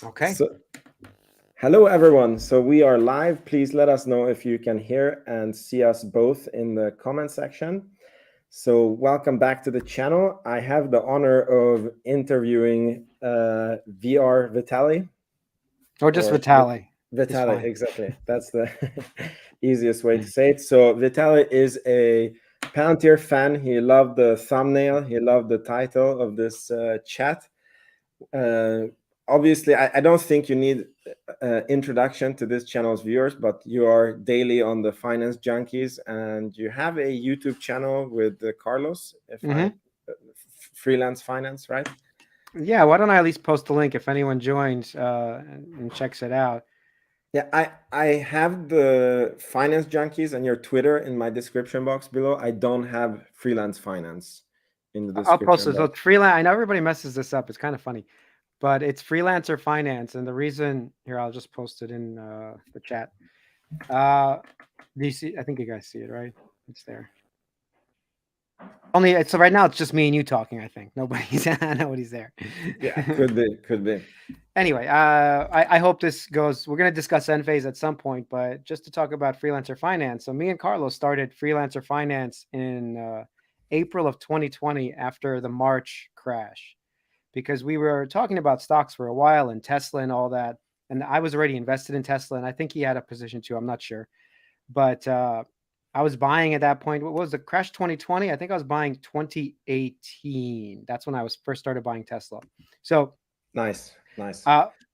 Okay. So, hello everyone. So we are live. Please let us know if you can hear and see us both in the comment section. So welcome back to the channel. I have the honor of interviewing VR Vitali. Or just Or Vitali is Vitali, fine. exactly. That's the easiest way to say it. So Vitali is a Palantir fan. He loved the thumbnail. He loved the title of this chat. Uh, Obviously, I don't think you need introduction to this channel's viewers, but you are daily on the Finance Junkies, and you have a YouTube channel with Carlos, if I Freelance Finance, right? Yeah, why don't I at least post the link if anyone joins and checks it out? Yeah, I have the Finance Junkies and your Twitter in my description box below. I don't have Freelance Finance in the I'll post description it. So box. it's freelance. I know everybody messes this up. It's kind of funny, but it's Freelancer Finance, and the reason here I'll just post it in the chat. Do you see? I think you guys see it, right? It's there. Only so right now it's just me and you talking. I think nobody's there. Yeah, could be. Anyway, I hope this goes. We're going to discuss Enphase at some point, but just to talk about Freelancer Finance. So me and Carlos started Freelancer Finance in April of 2020 after the March crash, because we were talking about stocks for a while and Tesla and all that. And I was already invested in Tesla, and I think he had a position too. I'm not sure, but I was buying at that point. What was the crash? 2020. I think I was buying 2018. That's when I was first started buying Tesla. So Nice.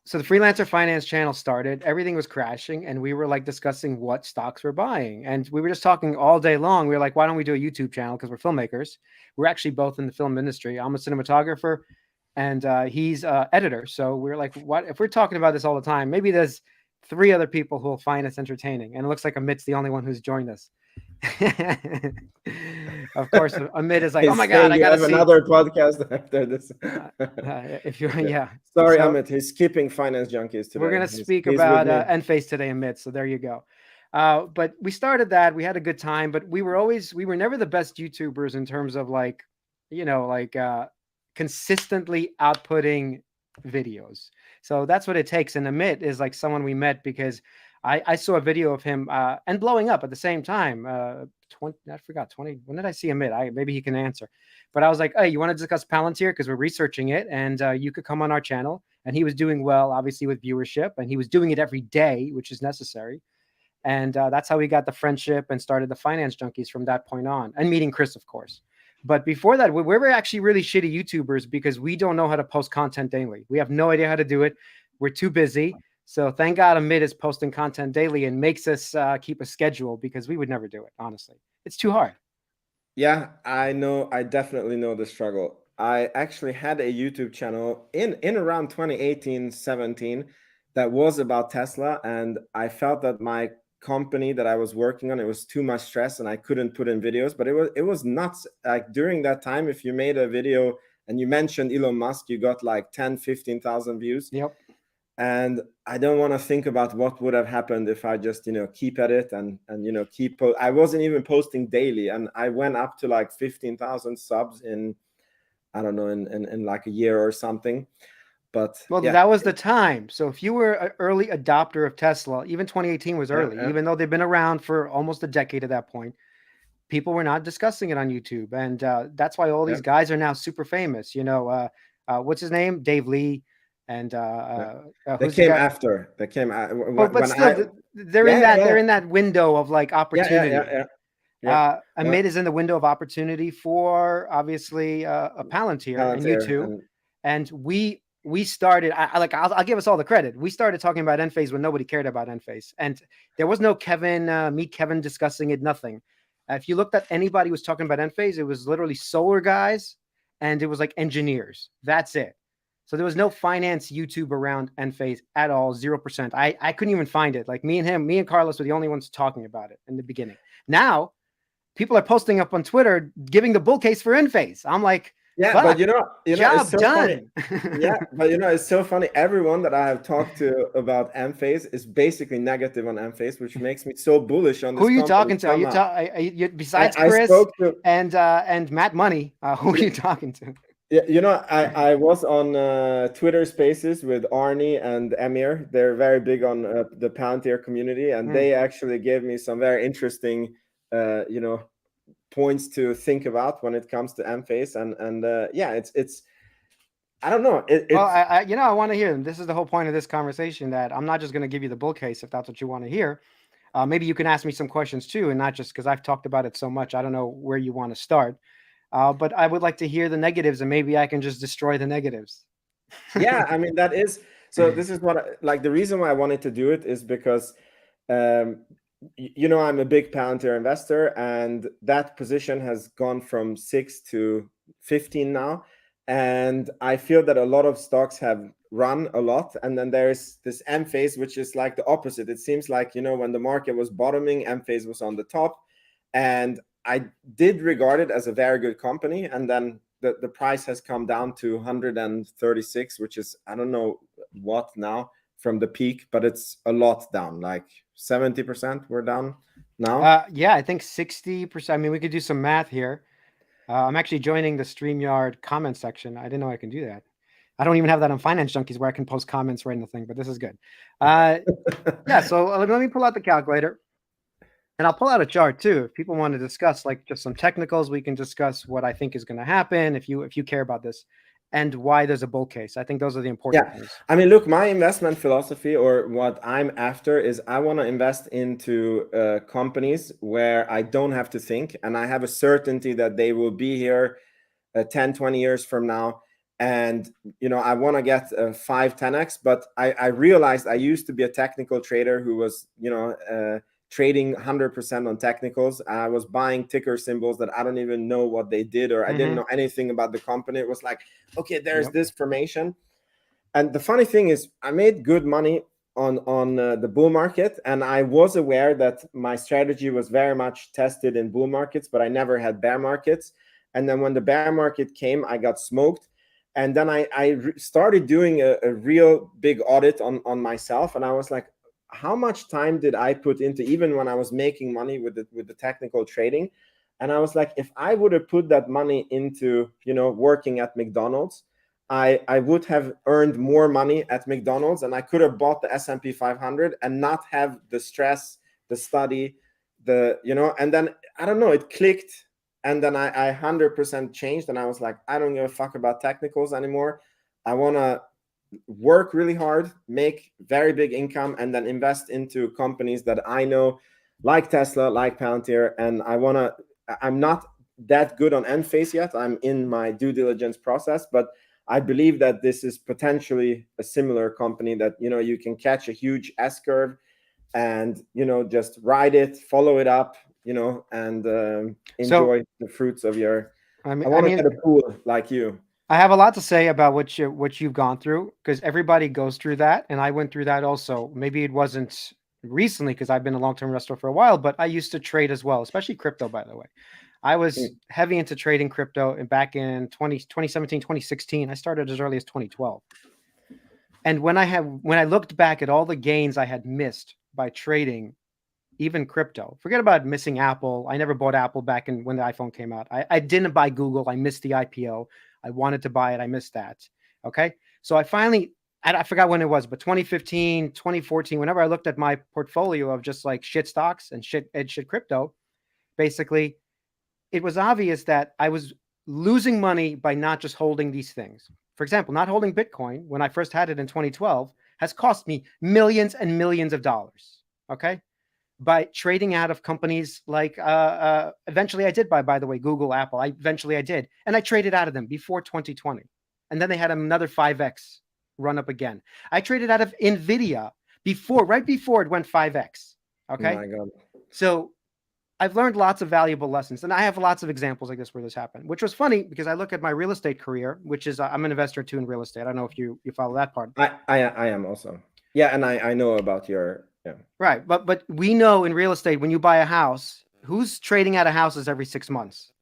so the Freelancer Finance channel started. Everything was crashing, and we were like discussing what stocks we're buying. And we were just talking all day long. We were like, why don't we do a YouTube channel? Because we're filmmakers. We're actually both in the film industry. I'm a cinematographer, and he's editor. So we're like, what if we're talking about this all the time? Maybe there's 3 other people who will find us entertaining. And it looks like Amit's the only one who's joined us. Of course, Amit is like, "Oh my god, I You gotta have see." another podcast after this. If you're, Yeah. yeah. Sorry, So Amit. He's skipping Finance Junkies we're today. gonna speak He's with about me. Enphase today, Amit. So there you go. But we started that. We had a good time, but we were never the best YouTubers in terms of like, consistently outputting videos. So that's what it takes. And Amit is like someone we met because I saw a video of him and blowing up at the same time. 20, I forgot 20. When did I see Amit? Maybe he can answer. But I was like, hey, you want to discuss Palantir? Because we're researching it, and you could come on our channel. And he was doing well, obviously, with viewership, and he was doing it every day, which is necessary. And that's how we got the friendship and started the Finance Junkies from that point on, and meeting Chris, of course. But before that, we were actually really shitty YouTubers because we don't know how to post content daily. We have no idea how to do it. We're too busy. So thank God Amit is posting content daily and makes us keep a schedule, because we would never do it, honestly. It's too hard. Yeah, I know. I definitely know the struggle. I actually had a YouTube channel in around 2018, 17 that was about Tesla, and I felt that my company that I was working on, it was too much stress and I couldn't put in videos, but it was nuts. Like during that time, if you made a video and you mentioned Elon Musk, you got like 10, 15,000 views. Yep. And I don't want to think about what would have happened if I just keep at it and I wasn't even posting daily, and I went up to like 15,000 subs in, I don't know, in like a year or something. But Well, yeah, that was the time. So if you were an early adopter of Tesla, even 2018 was yeah, early, yeah, even though they've been around for almost a decade at that point. People were not discussing it on YouTube, and that's why all yeah, these guys are now super famous. What's his name? Dave Lee, and yeah. They who's the came guy? after. They came But when still, I they're in yeah, that yeah, window of like yeah, yeah, yeah, opportunity. yeah, yeah. When Amit is in the window of opportunity for obviously a Palantir, and you Palantir too. and And we started. I'll give us all the credit. We started talking about Enphase when nobody cared about Enphase, and there was no meet Kevin discussing it. Nothing. If you looked at anybody who was talking about Enphase, it was literally solar guys, and it was like engineers. That's it. So there was no finance YouTube around Enphase at all, 0%. I couldn't even find it. Like me and Carlos were the only ones talking about it in the beginning. Now people are posting up on Twitter giving the bull case for Enphase. I'm like, yeah, but fuck, it's job so funny. done. Yeah, but it's so funny. Everyone that I have talked to about Enphase is basically negative on Enphase, which makes me so bullish on Who this are you company talking to? somehow. Besides I Chris spoke to and Matt Money? Who are yeah, you talking to? Yeah, you know, I was on Twitter Spaces with Arnie and Emir. They're very big on the Palantir community, and they actually gave me some very interesting, you know, points to think about when it comes to Enphase. And yeah, it's I don't know. Well, I want to hear them. This is the whole point of this conversation, that I'm not just going to give you the bull case if that's what you want to hear. Maybe you can ask me some questions too, and not just because I've talked about it so much. I don't know where you want to start, but I would like to hear the negatives, and maybe I can just destroy the negatives. Yeah, I mean, that is so. This is what like the reason why I wanted to do it is because you know, I'm a big Palantir investor, and that position has gone from 6 to 15 now. And I feel that a lot of stocks have run a lot. And then there's this Enphase, which is like the opposite. It seems like, you know, when the market was bottoming, Enphase was on the top. And I did regard it as a very good company. And then the price has come down to 136, which is, I don't know what now from the peak, but it's a lot down, like 70% we're down now. Yeah, I think 60%. I mean, we could do some math here. I'm actually joining the StreamYard comment section. I didn't know I can do that. I don't even have that on Finance Junkies where I can post comments right in the thing, but this is good. Yeah, so let me pull out the calculator, and I'll pull out a chart too. If people want to discuss like just some technicals, we can discuss what I think is going to happen if you care about this, and why there's a bull case. I think those are the important things. I mean, look, my investment philosophy, or what I'm after, is I want to invest into companies where I don't have to think, and I have a certainty that they will be here 10, 20 years from now. And, you know, I want to get 5, 10x, but I realized I used to be a technical trader who was, you know, trading 100% on technicals. I was buying ticker symbols that I don't even know what they did, or I didn't know anything about the company. It was like, okay, there's this formation. And the funny thing is, I made good money on the bull market, and I was aware that my strategy was very much tested in bull markets, but I never had bear markets. And then when the bear market came, I got smoked. And then I started doing a real big audit on myself, and I was like, how much time did I put into, even when I was making money with the technical trading? And I was like, if I would have put that money into, you know, working at McDonald's, I would have earned more money at McDonald's, and I could have bought the S&P 500 and not have the stress, the study, you know. And then I don't know, it clicked, and then I 100% changed, and I was like, I don't give a fuck about technicals anymore. I want to work really hard, make very big income, and then invest into companies that I know, like Tesla, like Palantir. And I'm not that good on Enphase yet. I'm in my due diligence process, but I believe that this is potentially a similar company that, you know, you can catch a huge S curve and, you know, just ride it, follow it up, you know, and enjoy the fruits of your. I want to get a pool like you. I have a lot to say about what you've gone through, because everybody goes through that, and I went through that also. Maybe it wasn't recently because I've been a long-term investor for a while, but I used to trade as well, especially crypto, by the way. I was heavy into trading crypto, and back in 2017, 2016, I started as early as 2012. And when I looked back at all the gains I had missed by trading, even crypto, forget about missing Apple. I never bought Apple back when the iPhone came out. I didn't buy Google. I missed the IPO. I wanted to buy it. I missed that. Okay. So I forgot when it was, but 2015, 2014, whenever I looked at my portfolio of just like shit stocks and shit crypto, basically, it was obvious that I was losing money by not just holding these things. For example, not holding Bitcoin when I first had it in 2012 has cost me millions and millions of dollars. Okay. By trading out of companies like eventually I did buy, by the way, Google, Apple. Eventually I did. And I traded out of them before 2020. And then they had another 5x run up again. I traded out of Nvidia right before it went 5x. Okay. Oh my God. So I've learned lots of valuable lessons, and I have lots of examples like this where this happened, which was funny because I look at my real estate career, which is I'm an investor too in real estate. I don't know if you follow that part. I am also. Yeah. And I know about your. Yeah. Right. But we know in real estate, when you buy a house, who's trading out of houses every 6 months?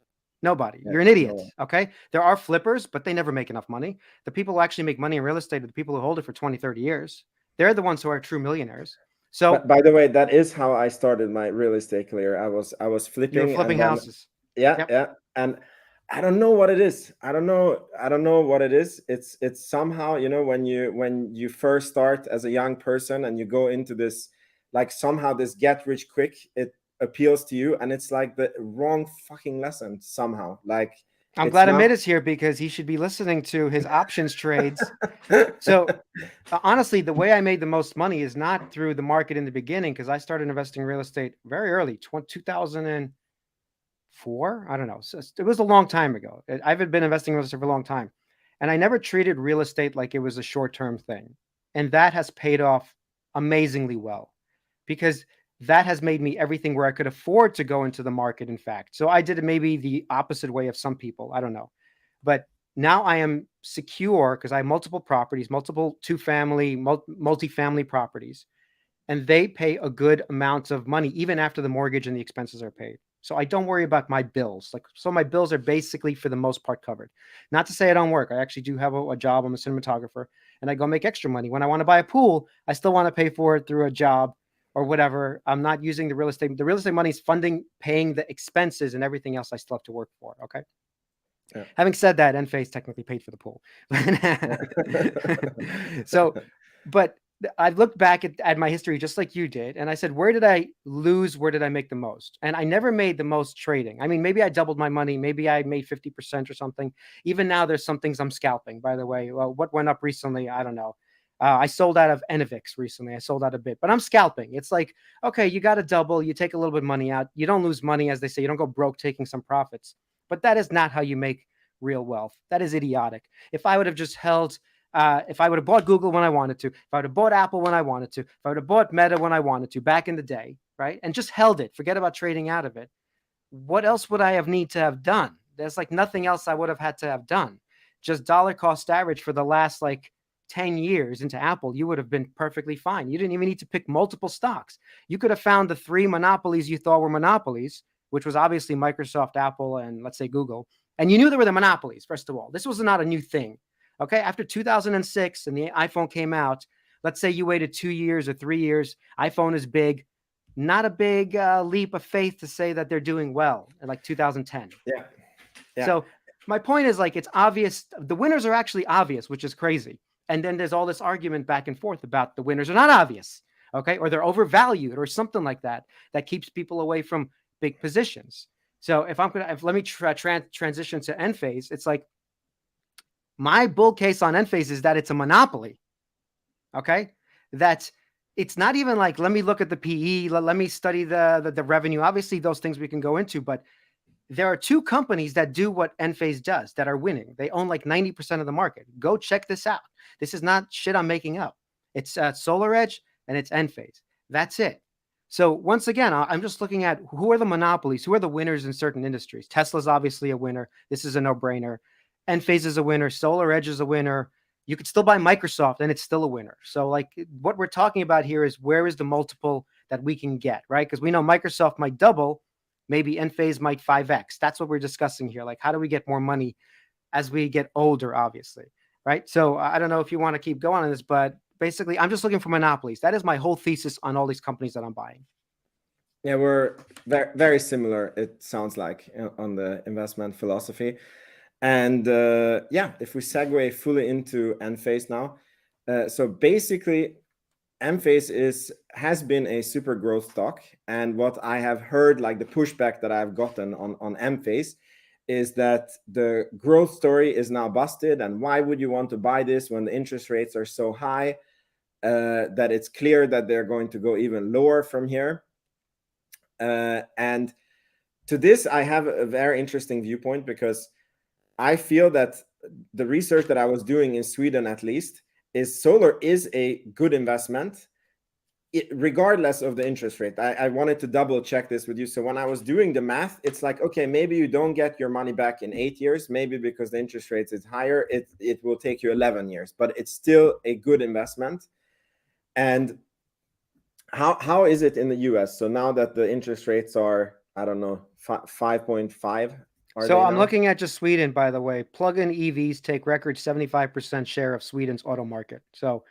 Nobody. You're an idiot. Okay. There are flippers, but they never make enough money. The people who actually make money in real estate are the people who hold it for 20, 30 years. They're the ones who are true millionaires. So, but by the way, that is how I started my real estate career. I was flipping. You were flipping houses. Yeah. Yep. Yeah. And I don't know what it is. I don't know what it is. It's somehow, you know, when you first start as a young person and you go into this, like somehow this get rich quick, it appeals to you, and it's like the wrong fucking lesson somehow. Like I'm it's glad not. Amit is here because he should be listening to his options trades. So honestly, the way I made the most money is not through the market in the beginning, because I started investing in real estate very early, 2004. I don't know. So it was a long time ago. I've been investing in real estate for a long time, and I never treated real estate like it was a short-term thing. And that has paid off amazingly well, because that has made me everything where I could afford to go into the market, in fact. So I did it maybe the opposite way of some people. I don't know. But now I am secure because I have multiple properties, multiple two-family, multi-family properties, and they pay a good amount of money even after the mortgage and the expenses are paid. So I don't worry about my bills. Like, so my bills are basically for the most part covered. Not to say I don't work. I actually do have a job. I'm a cinematographer, and I go make extra money. When I want to buy a pool, I still want to pay for it through a job or whatever. I'm not using the real estate. The real estate money is funding, paying the expenses, and everything else I still have to work for. Okay. Yeah. Having said that, Enphase technically paid for the pool. So, but I've looked back at my history just like you did, and I said, where did I lose? Where did I make the most? And I never made the most trading. I mean, maybe I doubled my money. Maybe I made 50% or something. Even now, there's some things I'm scalping, by the way. Well, what went up recently? I don't know. I sold out of Enovix recently. I sold out a bit, but I'm scalping. It's like, okay, you got to double. You take a little bit of money out. You don't lose money, as they say. You don't go broke taking some profits. But that is not how you make real wealth. That is idiotic. If I would have just held, if I would have bought Google when I wanted to, if I would have bought Apple when I wanted to, if I would have bought Meta when I wanted to back in the day, right? And just held it, forget about trading out of it. What else would I have need to have done? There's like nothing else I would have had to have done. Just dollar cost average for the last like 10 years into Apple, you would have been perfectly fine. You didn't even need to pick multiple stocks. You could have found the 3 monopolies you thought were monopolies, which was obviously Microsoft, Apple, and let's say Google. And you knew there were the monopolies, first of all. This was not a new thing. Okay. After 2006 and the iPhone came out, let's say you waited 2 years or 3 years, iPhone is big. Not a big leap of faith to say that they're doing well in like 2010. Yeah. So my point is, like, it's obvious. The winners are actually obvious, which is crazy. And then there's all this argument back and forth about the winners are not obvious, okay, or they're overvalued or something like that, that keeps people away from big positions. So if let me transition to Enphase, it's like my bull case on Enphase is that it's a monopoly, okay, that it's not even like, let me look at the PE, let me study the revenue. Obviously, those things we can go into, but there are 2 companies that do what Enphase does that are winning. They own like 90% of the market. Go check this out. This is not shit I'm making up. It's SolarEdge and it's Enphase. That's it. So once again, I'm just looking at who are the monopolies, who are the winners in certain industries. Tesla's obviously a winner. This is a no-brainer. Enphase is a winner. SolarEdge is a winner. You could still buy Microsoft and it's still a winner. So like what we're talking about here is, where is the multiple that we can get, right? Because we know Microsoft might double, maybe Enphase might 5x. That's what we're discussing here. Like, how do we get more money as we get older, obviously, right? So I don't know if you want to keep going on this, but basically I'm just looking for monopolies. That is my whole thesis on all these companies that I'm buying. Yeah, we're very, very similar, it sounds like, on the investment philosophy. And yeah, if we segue fully into Enphase now, so basically Enphase has been a super growth stock, and what I have heard, like the pushback that I've gotten on Enphase, is that the growth story is now busted, and why would you want to buy this when the interest rates are so high, that it's clear that they're going to go even lower from here. And to this, I have a very interesting viewpoint, because I feel that the research that I was doing in Sweden, at least, is solar is a good investment, regardless of the interest rate. I wanted to double check this with you. So when I was doing the math, it's like, okay, maybe you don't get your money back in 8 years, maybe because the interest rate is higher, it will take you 11 years, but it's still a good investment. And how is it in the US? So now that the interest rates are, I don't know, 5.5. So I'm looking at just Sweden, by the way. Plug-in EVs take record 75% share of Sweden's auto market. So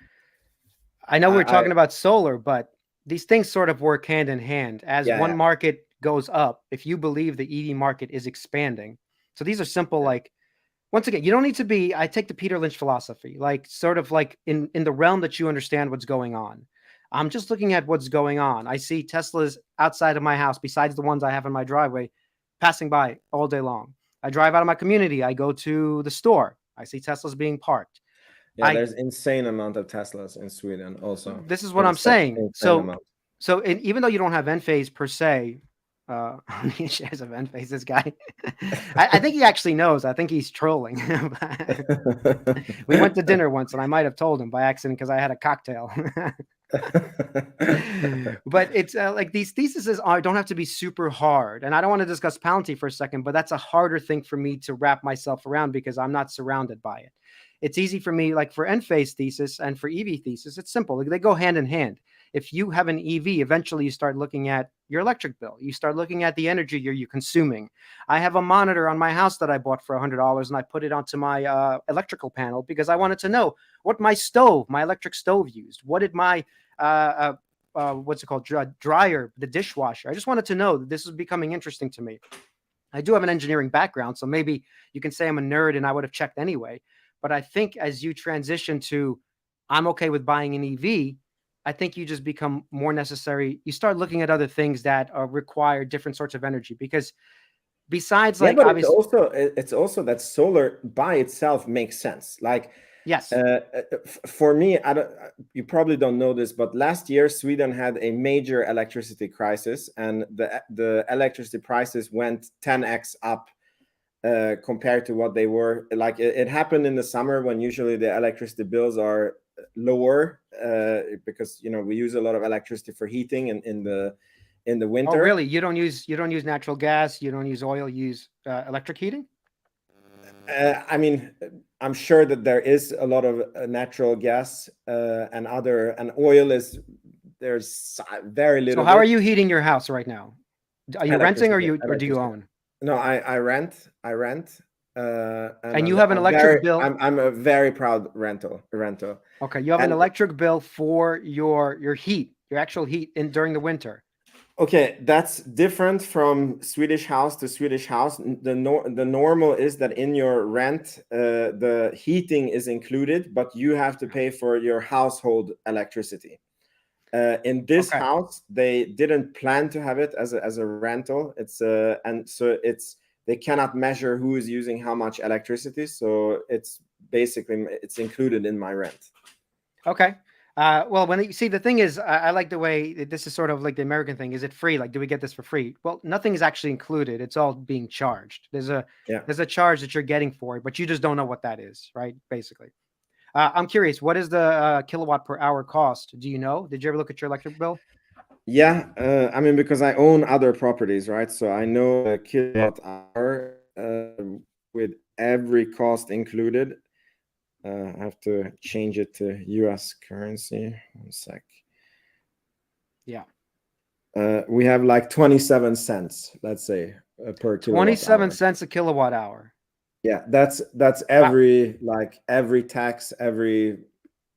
I know we're talking about solar, but these things sort of work hand in hand. As one market goes up, if you believe the EV market is expanding, So these are simple, like, once again, you don't need to be, I take the Peter Lynch philosophy, like sort of like in the realm that you understand what's going on. I'm just looking at what's going on. I see Teslas outside of my house, besides the ones I have in my driveway, passing by all day long. I drive out of my community. I go to the store. I see Teslas being parked. Yeah, there's insane amount of Teslas in Sweden also. This is what I'm saying. Insane amount. So even though you don't have Enphase per se, how many shares of Enphase this guy? I think he actually knows. I think he's trolling. We went to dinner once, and I might have told him by accident because I had a cocktail. But it's like these theses don't have to be super hard. And I don't want to discuss Palantir for a second, but that's a harder thing for me to wrap myself around because I'm not surrounded by it. It's easy for me, like for Enphase thesis and for EV thesis, it's simple. Like they go hand in hand. If you have an EV, eventually you start looking at your electric bill. You start looking at the energy you're consuming. I have a monitor on my house that I bought for $100, and I put it onto my electrical panel because I wanted to know what my electric stove used. What did my, what's it called, dryer, the dishwasher. I just wanted to know that this is becoming interesting to me. I do have an engineering background, so maybe you can say I'm a nerd and I would have checked anyway. But I think as you transition to, I'm okay with buying an EV, I think you just become more necessary. You start looking at other things that require different sorts of energy because besides like, but obviously, it's also that solar by itself makes sense. Like, yes, for me, you probably don't know this, but last year Sweden had a major electricity crisis, and the electricity prices went 10x up compared to what they were. Like it happened in the summer when usually the electricity bills are lower because we use a lot of electricity for heating in the winter. Oh, really? You don't use natural gas? You don't use oil? You use electric heating? I mean, I'm sure that there is a lot of natural gas and oil there's very little. So how are you heating your house right now? Are you renting or do you own? No, I rent. And you have an electric bill. I'm a very proud renter. Okay, you have an electric bill for your heat, your actual heat during the winter. Okay, that's different from Swedish house to Swedish house. The normal is that in your rent, the heating is included, but you have to pay for your household electricity. In this house, they didn't plan to have it as a rental. They cannot measure who is using how much electricity. So it's included in my rent. Okay. Well, when you see, the thing is, I like the way this is sort of like the American thing. Is it free? Like, do we get this for free? Well, nothing is actually included. It's all being charged. There's a charge that you're getting for it, but you just don't know what that is, right? Basically. I'm curious, what is the kilowatt per hour cost? Do you know? Did you ever look at your electric bill? Yeah, I mean, because I own other properties, right? So I know a kilowatt hour with every cost included. I have to change it to US currency. 1 sec. Yeah. We have like 27 cents, let's say, per kilowatt 27 cents a kilowatt hour. Yeah, that's every every tax,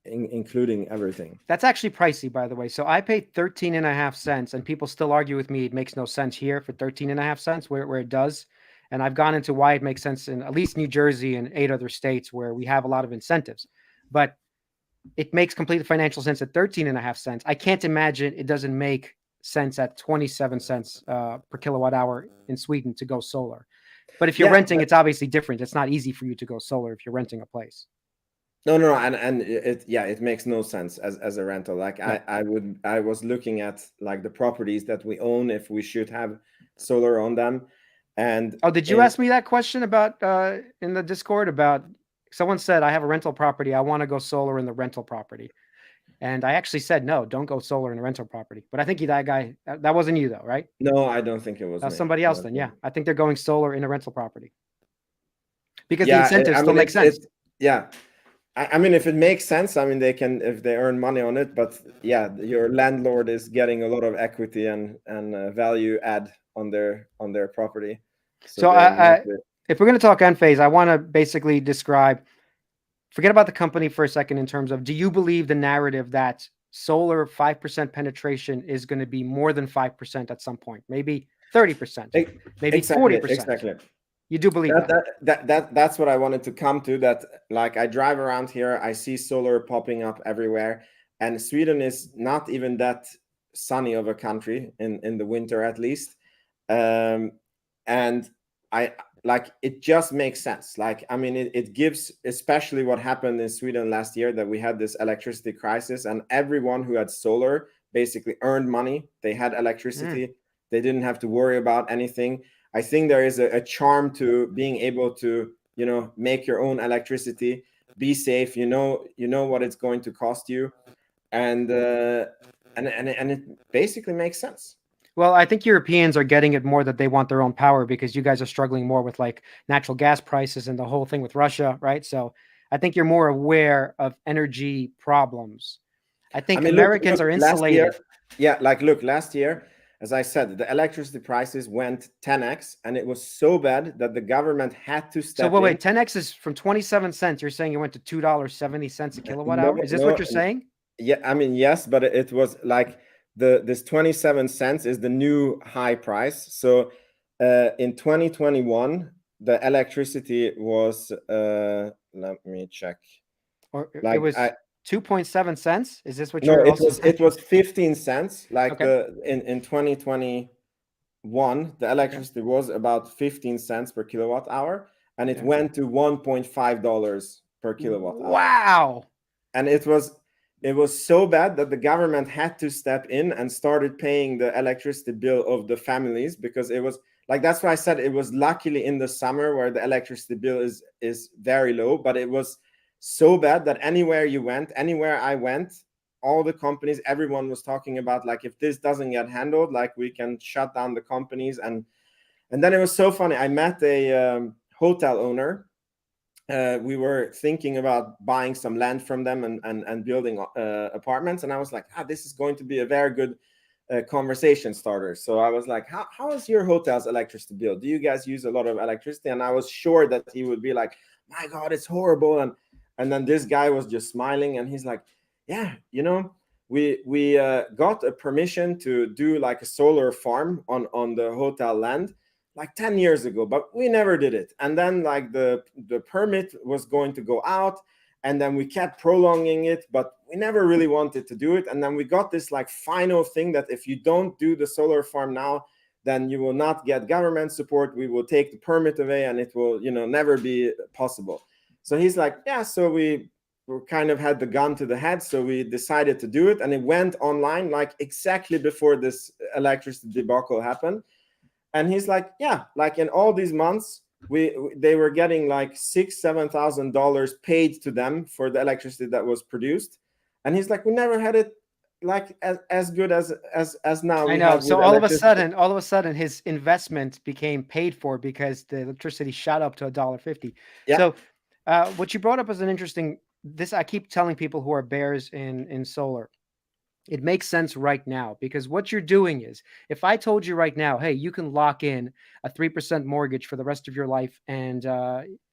including everything. That's actually pricey, by the way. So I paid 13.5 cents, and people still argue with me it makes no sense here for 13.5 cents where it does. And I've gone into why it makes sense in at least New Jersey and 8 other states where we have a lot of incentives. But it makes complete financial sense at 13.5 cents. I can't imagine it doesn't make sense at 27 cents per kilowatt hour in Sweden to go solar. But if you're renting, it's obviously different. It's not easy for you to go solar if you're renting a place. No, and it makes no sense as a rental. Like I was looking at like the properties that we own, if we should have solar on them. And did you ask me that question about in the Discord about someone said I have a rental property, I want to go solar in the rental property, and I actually said no, don't go solar in a rental property. But I think that guy, that wasn't you though, right? No, I don't think it was. Somebody else then. Yeah, I think they're going solar in a rental property because the incentives still make sense. I mean, if it makes sense, I mean, they can, if they earn money on it. But yeah, your landlord is getting a lot of equity and value add on their property. So if we're going to talk Enphase, I want to basically forget about the company for a second in terms of, do you believe the narrative that solar 5% penetration is going to be more than 5% at some point? Maybe 30%, maybe 40%. Exactly. You do believe that? That's what I wanted to come to. That, like, I drive around here, I see solar popping up everywhere, and Sweden is not even that sunny of a country in the winter, at least. And I like, it just makes sense. Like, I mean, it gives, especially what happened in Sweden last year, that we had this electricity crisis, and everyone who had solar basically earned money. They had electricity. They didn't have to worry about anything. I think there is a charm to being able to, you know, make your own electricity, be safe, you know what it's going to cost you. And it basically makes sense. Well, I think Europeans are getting it more that they want their own power, because you guys are struggling more with like natural gas prices and the whole thing with Russia, right? So I think you're more aware of energy problems. I think Americans are insulated. Look, last year, as I said, the electricity prices went 10x, and it was so bad that the government had to step in. So wait, 10x is from 27 cents. You're saying it went to $2.70 a kilowatt hour? Is this what you're saying? Yeah, I mean, yes, but it was like this 27 cents is the new high price. So in 2021, the electricity was, let me check. Or like, it was 2.7 cents. Is this what you're? No, it was 15 cents. Like, okay. In 2021, the electricity was about 15 cents per kilowatt hour, and it went to $1.5 per kilowatt hour. Wow. And it was so bad that the government had to step in and started paying the electricity bill of the families, because it was like, that's why I said it was luckily in the summer where the electricity bill is very low, but it was so bad that anywhere I went, all the companies, everyone was talking about, like, if this doesn't get handled, like, we can shut down the companies. And then it was so funny. I met a hotel owner. We were thinking about buying some land from them and building apartments. And I was like, this is going to be a very good conversation starter. So I was like, how is your hotel's electricity bill? Do you guys use a lot of electricity? And I was sure that he would be like, my God, it's horrible. And then this guy was just smiling, and he's like, yeah, you know, we got a permission to do like a solar farm on the hotel land like 10 years ago, but we never did it. And then like the permit was going to go out, and then we kept prolonging it, but we never really wanted to do it. And then we got this like final thing that if you don't do the solar farm now, then you will not get government support. We will take the permit away, and it will, you know, never be possible. So he's like, yeah, so we kind of had the gun to the head. So we decided to do it, and it went online like exactly before this electricity debacle happened. And he's like, yeah, like in all these months, they were getting like $6,000-7,000 paid to them for the electricity that was produced. And he's like, we never had it like as good as now. I know. So all of a sudden, his investment became paid for because the electricity shot up to $1.50. Yeah. So what you brought up is an interesting. This I keep telling people who are bears in solar. It makes sense right now, because what you're doing is, if I told you right now, hey, you can lock in a 3% mortgage for the rest of your life, and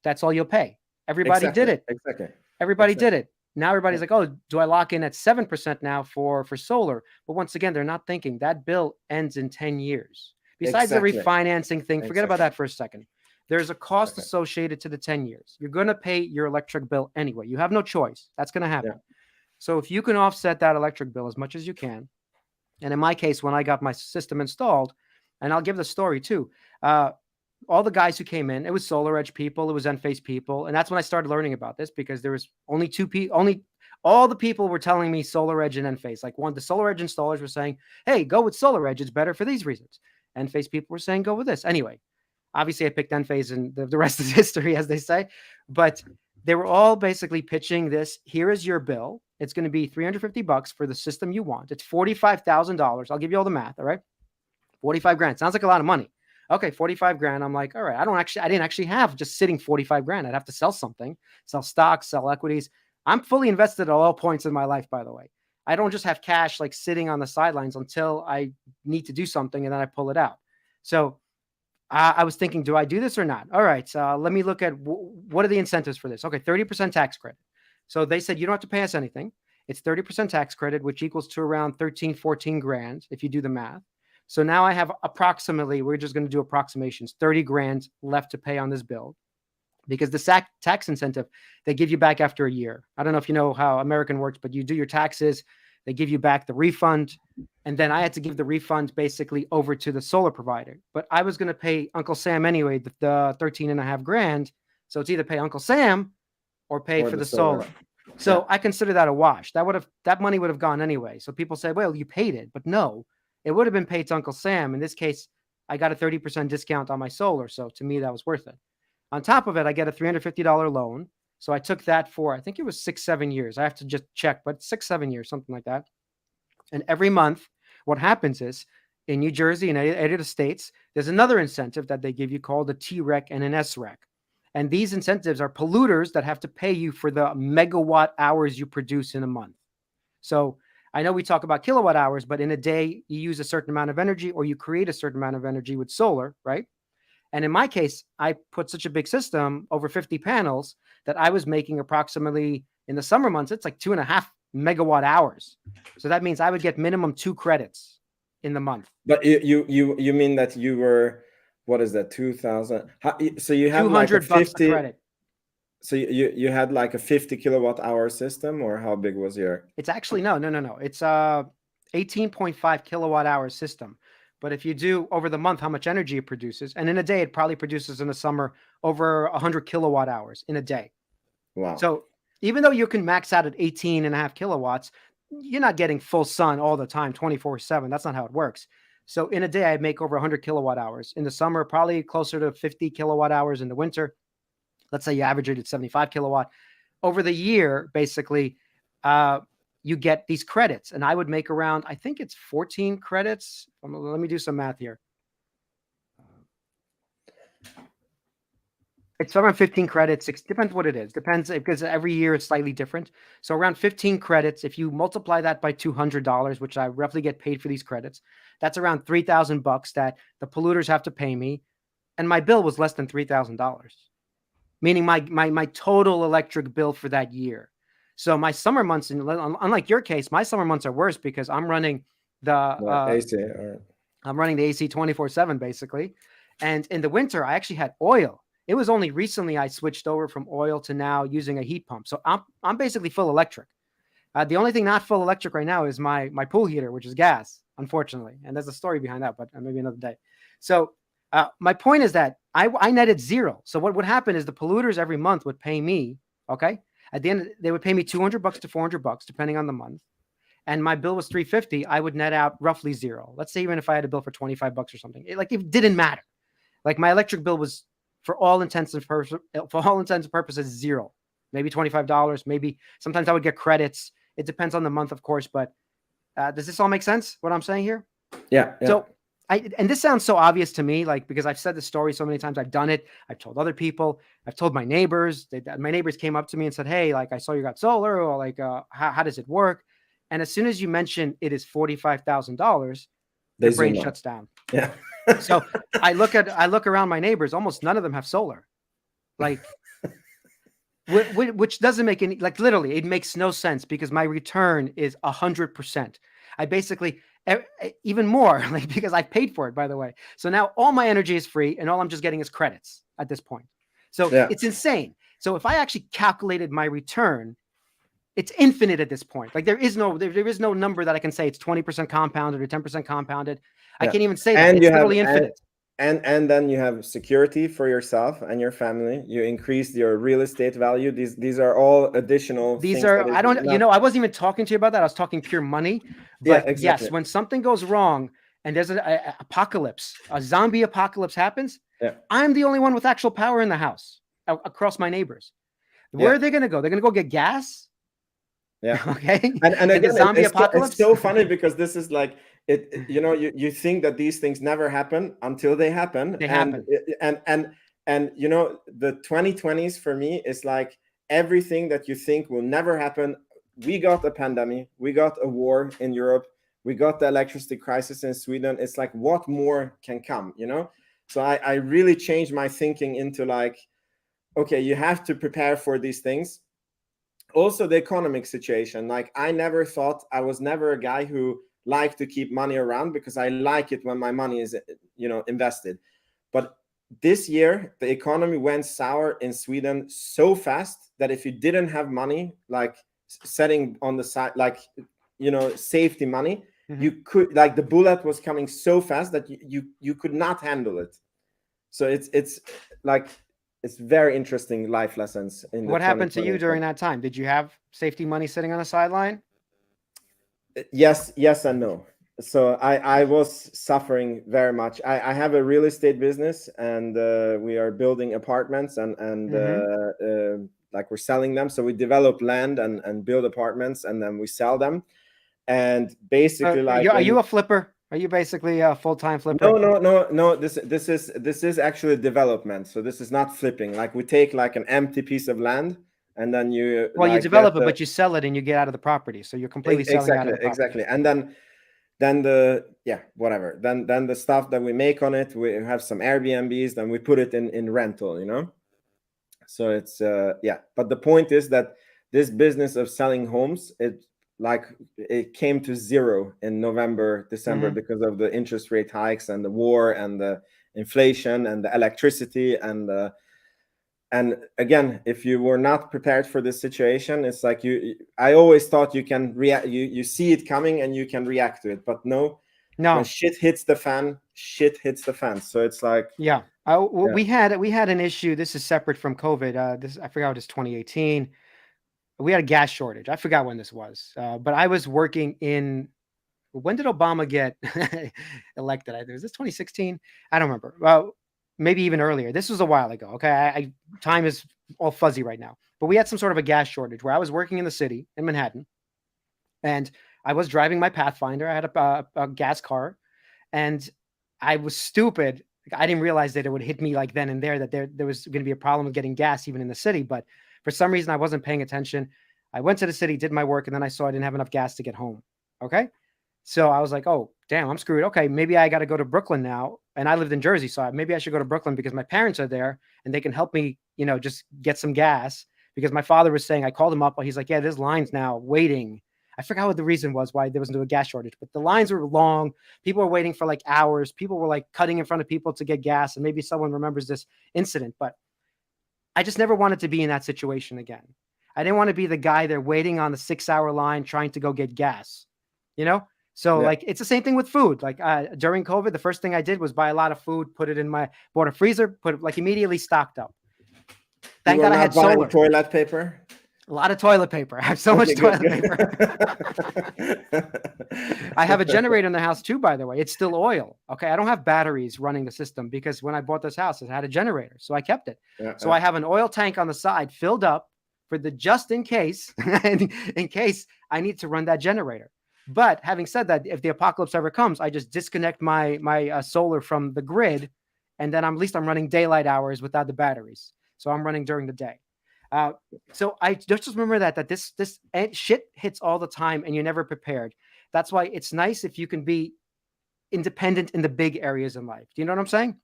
that's all you'll pay. Everybody did it. Exactly. Everybody did it. Now everybody's like, oh, do I lock in at 7% now for solar? But once again, they're not thinking that bill ends in 10 years. Besides the refinancing thing, forget about that for a second. There's a cost associated to the 10 years. You're going to pay your electric bill anyway. You have no choice. That's going to happen. Yeah. So if you can offset that electric bill as much as you can, and in my case, when I got my system installed, and I'll give the story too, all the guys who came in, it was SolarEdge people, it was Enphase people, and that's when I started learning about this, because there was only two people, all the people were telling me SolarEdge and Enphase. Like the SolarEdge installers were saying, hey, go with SolarEdge, it's better for these reasons. Enphase people were saying, go with this. Anyway, obviously I picked Enphase, and the rest is history, as they say, but they were all basically pitching this. Here is your bill. It's going to be $350 for the system you want. It's $45,000. I'll give you all the math. All right. 45 grand. Sounds like a lot of money. Okay. 45 grand. I'm like, all right, I didn't actually have just sitting 45 grand. I'd have to sell something, sell stocks, sell equities. I'm fully invested at all points in my life, by the way. I don't just have cash like sitting on the sidelines until I need to do something, and then I pull it out. So I was thinking, do I do this or not? All right. So let me look at what are the incentives for this? Okay. 30% tax credit. So they said, you don't have to pay us anything. It's 30% tax credit, which equals to around 13, 14 grand if you do the math. So now I have approximately, we're just going to do approximations, 30 grand left to pay on this bill, because the tax incentive, they give you back after a year. I don't know if you know how American works, but you do your taxes, they give you back the refund. And then I had to give the refund basically over to the solar provider. But I was going to pay Uncle Sam anyway, the 13.5 grand. So it's either pay Uncle Sam or pay for the solar. So I consider that a wash. That money would have gone anyway. So people say, well, you paid it, but no, it would have been paid to Uncle Sam. In this case, I got a 30% discount on my solar. So to me, that was worth it. On top of it, I get a $350 loan. So I took that for, I think it was 6-7 years. I have to just check, but 6-7 years, something like that. And every month, what happens is in New Jersey and any of the states, there's another incentive that they give you called a TREC and an SREC. And these incentives are polluters that have to pay you for the megawatt hours you produce in a month. So I know we talk about kilowatt hours, but in a day, you use a certain amount of energy or you create a certain amount of energy with solar, right? And in my case, I put such a big system, over 50 panels, that I was making approximately, in the summer months, it's like 2.5 megawatt hours. So that means I would get minimum 2 credits in the month. But you mean that you were, what is that, 2,000? So you have like a $200 a credit. So you had like a 50 kilowatt hour system, or how big was your? It's actually, no. It's a 18.5 kilowatt hour system. But if you do over the month how much energy it produces, and in a day, it probably produces in the summer over 100 kilowatt hours in a day. Wow. So even though you can max out at 18.5 kilowatts, you're not getting full sun all the time, 24/7. That's not how it works. So in a day, I make over 100 kilowatt hours. In the summer, probably closer to 50 kilowatt hours in the winter. Let's say you average it at 75 kilowatt. Over the year, basically, you get these credits. And I would make around, I think it's 14 credits. Let me do some math here. It's around 15 credits. It depends what it is. Depends, because every year it's slightly different. So around 15 credits, if you multiply that by $200, which I roughly get paid for these credits, that's around $3,000 that the polluters have to pay me. And my bill was less than $3,000, meaning my total electric bill for that year. So my summer months, unlike your case, my summer months are worse because I'm running the AC. I'm running the AC 24/7 basically. And in the winter, I actually had oil. It was only recently I switched over from oil to now using a heat pump. So I'm basically full electric. The only thing not full electric right now is my pool heater, which is gas, unfortunately. And there's a story behind that, but maybe another day. So my point is that I netted zero. So what would happen is the polluters every month would pay me, okay? At the end, they would pay me $200 to $400, depending on the month. And my bill was $350. I would net out roughly zero. Let's say even if I had a bill for $25 or something, it didn't matter. Like my electric bill was, for all intents and purposes, zero. Maybe $25. Maybe sometimes I would get credits. It depends on the month, of course. But does this all make sense? What I'm saying here? Yeah. So and this sounds so obvious to me, like, because I've said this story so many times. I've done it. I've told other people. I've told my neighbors. My neighbors came up to me and said, "Hey, like, I saw you got solar, or like, how does it work?" And as soon as you mention it is $45,000, their brain shuts down. Yeah. So I look around my neighbors. Almost none of them have solar, like, which doesn't make any, like, literally, it makes no sense because my return is 100%. I basically, even more, like, because I paid for it, by the way. So now all my energy is free and all I'm just getting is credits at this point. So It's insane. So if I actually calculated my return, it's infinite at this point. Like there is no number that I can say it's 20% compounded or 10% compounded. I can't even say that. It's literally infinite. And then you have security for yourself and your family. You increase your real estate value. These are all additional. These are, I don't, I wasn't even talking to you about that. I was talking pure money. But exactly. Yes, when something goes wrong and there's an apocalypse, a zombie apocalypse happens, I'm the only one with actual power in the house across my neighbors. Where are they going to go? They're going to go get gas. Yeah. Okay. And again, the zombie apocalypse. It's so funny because this is like it. You think that these things never happen until they happen. They happen. And the 2020s for me is like everything that you think will never happen. We got a pandemic. We got a war in Europe. We got the electricity crisis in Sweden. It's like, what more can come? So I really changed my thinking into like, okay, you have to prepare for these things. Also the economic situation, like I was never a guy who like to keep money around because I like it when my money is, invested. But this year, the economy went sour in Sweden so fast that if you didn't have money, like setting on the side, like, safety money, you could, like, the bullet was coming so fast that you could not handle it. So it's like, it's very interesting life lessons in the What happened to you 2020. during that time? Did you have safety money sitting on the sideline? Yes and no. So I was suffering very much. I have a real estate business, and we are building apartments, and like, we're selling them. So we develop land and build apartments, and then we sell them. And basically, like, are you a flipper? Are you basically a full-time flipper? No. This is actually development. So this is not flipping. Like, we take like an empty piece of land, and then you Well, like, you develop it, but you sell it and you get out of the property. So you're completely selling out of the property. Exactly. And then the whatever. Then the stuff that we make on it, we have some Airbnbs, then we put it in rental, So it's but the point is that this business of selling homes, it came to zero in November, December, because of the interest rate hikes and the war and the inflation and the electricity and again, if you were not prepared for this situation, it's like I always thought you can react, you see it coming and you can react to it, but no, when shit hits the fan. So it's like, we had an issue. This is separate from COVID. I forgot, it was 2018. We had a gas shortage. I forgot when this was, but I was working when did Obama get elected? Was this 2016? I don't remember. Well, maybe even earlier. This was a while ago. Okay. Time is all fuzzy right now, but we had some sort of a gas shortage where I was working in the city in Manhattan, and I was driving my Pathfinder. I had a gas car, and I was stupid. I didn't realize that it would hit me like then and there, that there was going to be a problem with getting gas even in the city. But for some reason, I wasn't paying attention. I went to the city, did my work, and then I saw I didn't have enough gas to get home. Okay. So I was like, oh, damn, I'm screwed. Okay, maybe I got to go to Brooklyn now. And I lived in Jersey, so maybe I should go to Brooklyn because my parents are there and they can help me, just get some gas. Because my father was saying, I called him up. He's like, yeah, there's lines now waiting. I forgot what the reason was why there wasn't a gas shortage, but the lines were long. People were waiting for like hours. People were like cutting in front of people to get gas. And maybe someone remembers this incident, but I just never wanted to be in that situation again. I didn't want to be the guy there waiting on the 6-hour line trying to go get gas, So like, it's the same thing with food. Like during COVID, the first thing I did was buy a lot of food, bought a freezer, immediately stocked up. Thank God I had solar. Toilet paper. A lot of toilet paper. I have so much toilet paper. I have a generator in the house too, by the way. It's still oil. Okay. I don't have batteries running the system because when I bought this house, it had a generator. So I kept it. I have an oil tank on the side filled up for the just in case, in case I need to run that generator. But having said that, if the apocalypse ever comes, I just disconnect my solar from the grid, and then at least I'm running daylight hours without the batteries. So I'm running during the day. So I just remember that this shit hits all the time and you're never prepared. That's why it's nice if you can be independent in the big areas in life. Do you know what I'm saying?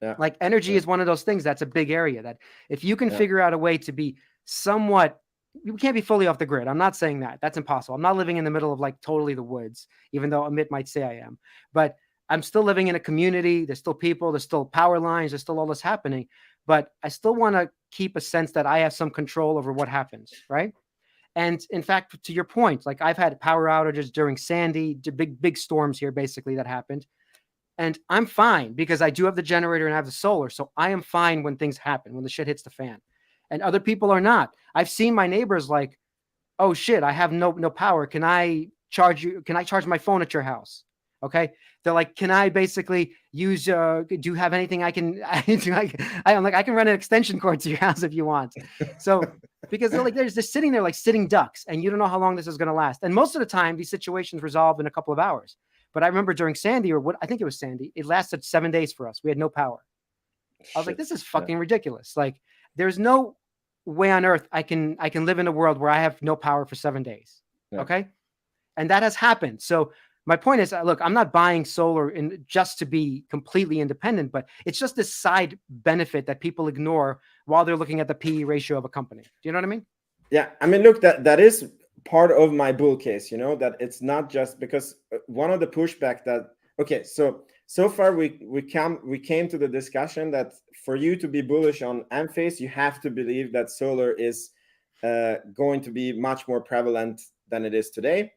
Yeah. Like energy is one of those things that's a big area that if you can figure out a way to be somewhat, you can't be fully off the grid. I'm not saying that. That's impossible. I'm not living in the middle of like totally the woods, even though Amit might say I am. But I'm still living in a community. There's still people. There's still power lines. There's still all this happening. But I still want to keep a sense that I have some control over what happens, right? And in fact, to your point, like I've had power outages during Sandy, big storms here basically that happened. And I'm fine because I do have the generator and I have the solar. So I am fine when things happen, when the shit hits the fan. And other people are not. I've seen my neighbors like, oh shit, I have no power. Can I charge you? Can I charge my phone at your house? Okay. They're like, can I basically use, do you have anything I can, I'm like, I can run an extension cord to your house if you want. So, because they're like, they're just sitting there like sitting ducks and you don't know how long this is going to last. And most of the time these situations resolve in a couple of hours. But I remember during Sandy I think it was Sandy, it lasted 7 days for us. We had no power. I was like, this is fucking ridiculous. Like there's no way on earth I can live in a world where I have no power for 7 days. Yeah. Okay. And that has happened. So my point is, look, I'm not buying solar just to be completely independent, but it's just this side benefit that people ignore while they're looking at the PE ratio of a company. Do you know what I mean? Yeah. I mean, look, that is part of my bull case, you know, that it's not just because one of the pushback that, okay, so far we came to the discussion that for you to be bullish on Enphase, you have to believe that solar is going to be much more prevalent than it is today.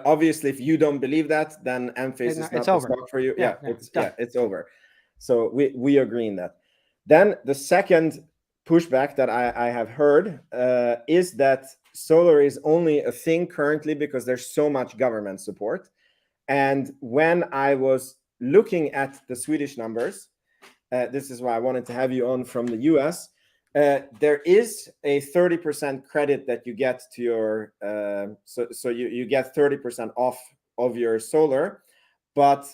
Obviously, if you don't believe that, then Enphase is not the stock for you. Yeah, it's over. So we agree in that. Then the second pushback that I have heard is that solar is only a thing currently because there's so much government support. And when I was looking at the Swedish numbers, this is why I wanted to have you on from the US. There is a 30% credit that you get to your, so you get 30% off of your solar, but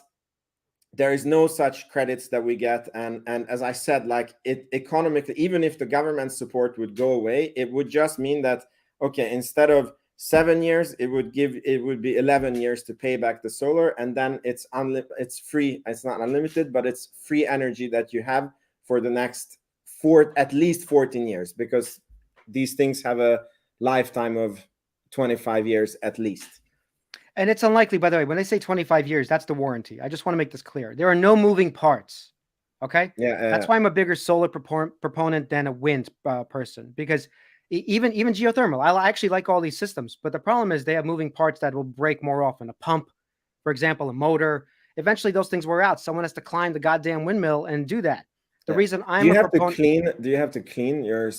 there is no such credits that we get. And as I said, like it economically, even if the government support would go away, it would just mean that, okay, instead of 7 years, it would be 11 years to pay back the solar, and then it's free. It's not unlimited, but it's free energy that you have for the next at least 14 years, because these things have a lifetime of 25 years at least. And it's unlikely, by the way, when they say 25 years, that's the warranty. I just want to make this clear. There are no moving parts. Okay. Yeah. That's why I'm a bigger solar proponent than a wind person, because even geothermal, I actually like all these systems, but the problem is they have moving parts that will break more often. A pump, for example, a motor. Eventually those things wear out. Someone has to climb the goddamn windmill and do that. The reason I'm do you have to clean your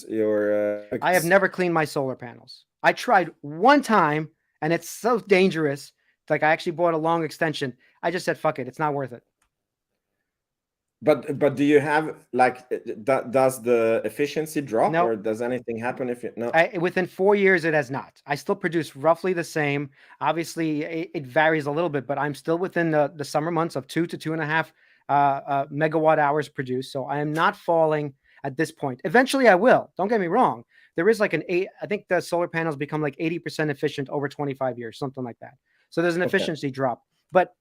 I have never cleaned my solar panels. I tried one time and it's so dangerous. Like I actually bought a long extension. I just said, fuck it. It's not worth it. But do you have like, does the efficiency drop? No. Or does anything happen if you, no? Within 4 years, it has not. I still produce roughly the same. Obviously it varies a little bit, but I'm still within the summer months of 2 to 2.5 megawatt hours produced. So I am not falling at this point. Eventually I will. Don't get me wrong. There is like I think the solar panels become like 80% efficient over 25 years, something like that. So there's an efficiency drop. But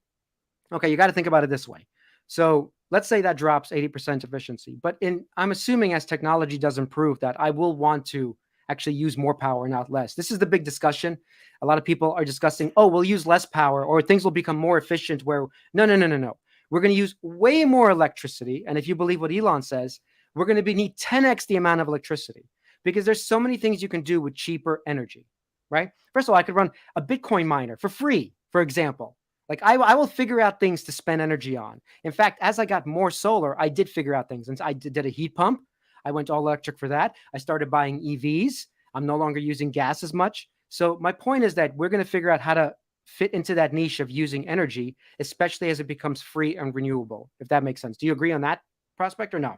okay, you got to think about it this way. So let's say that drops 80% efficiency. But I'm assuming as technology does improve that I will want to actually use more power, not less. This is the big discussion. A lot of people are discussing, oh, we'll use less power or things will become more efficient where no. We're going to use way more electricity. And if you believe what Elon says, we're going to need 10x the amount of electricity because there's so many things you can do with cheaper energy, right? First of all, I could run a Bitcoin miner for free, for example. Like I will figure out things to spend energy on. In fact, as I got more solar, I did figure out things. And I did a heat pump. I went all electric for that. I started buying EVs. I'm no longer using gas as much. So my point is that we're going to figure out how to fit into that niche of using energy, especially as it becomes free and renewable, if that makes sense. Do you agree on that prospect or no?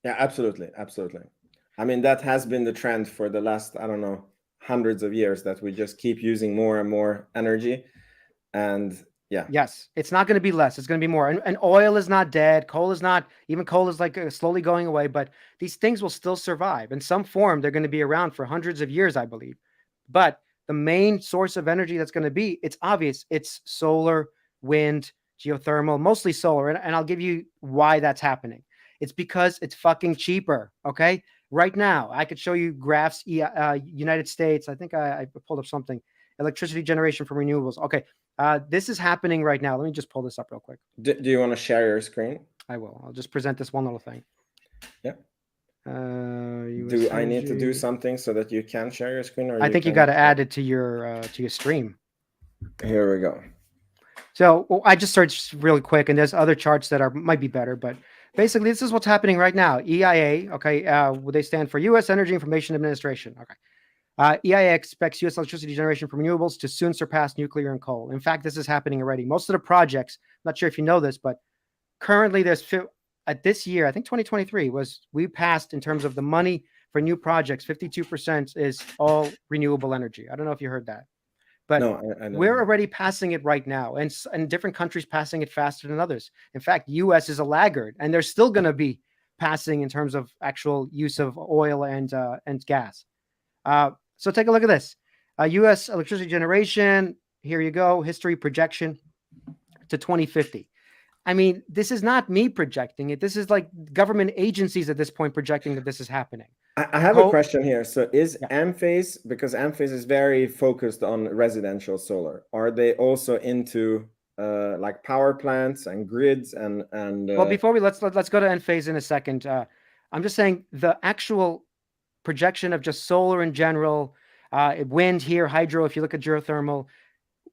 Yeah, absolutely. Absolutely. I mean, that has been the trend for the last, I don't know, hundreds of years, that we just keep using more and more energy. And yeah. Yes, it's not going to be less. It's going to be more. And oil is not dead. Coal is not, even coal is like slowly going away, but these things will still survive. In some form, they're going to be around for hundreds of years, I believe. But the main source of energy that's going to be, it's obvious, it's solar, wind, geothermal, mostly solar. And I'll give you why that's happening. It's because it's fucking cheaper. Okay. Right now, I could show you graphs, United States. I think I pulled up something, electricity generation from renewables. Okay. This is happening right now. Let me just pull this up real quick. Do you want to share your screen? I will. I'll just present this one little thing. Yeah. Do I need to do something so that you can share your screen? Or I think you got to add it to your stream. Here we go. So I just searched really quick, and there's other charts that might be better, but basically this is what's happening right now. EIA, okay, they stand for U.S. Energy Information Administration. Okay. EIA expects U.S. electricity generation from renewables to soon surpass nuclear and coal. In fact, this is happening already. Most of the projects, I'm not sure if you know this, but currently there's at this year, I think 2023 we passed in terms of the money for new projects, 52% is all renewable energy. I don't know if you heard that, but no, I we're already passing it right now, and different countries passing it faster than others. In fact, U.S. is a laggard, and they're still going to be passing in terms of actual use of oil and gas. So take a look at this. U.S. electricity generation, here you go, history projection to 2050. I mean, this is not me projecting it. This is like government agencies at this point projecting that this is happening. I have a question here. So is Enphase, because Enphase is very focused on residential solar, are they also into like power plants and grids and well, before we let's go to Enphase in a second. I'm just saying the actual projection of just solar in general, wind here, hydro, if you look at geothermal,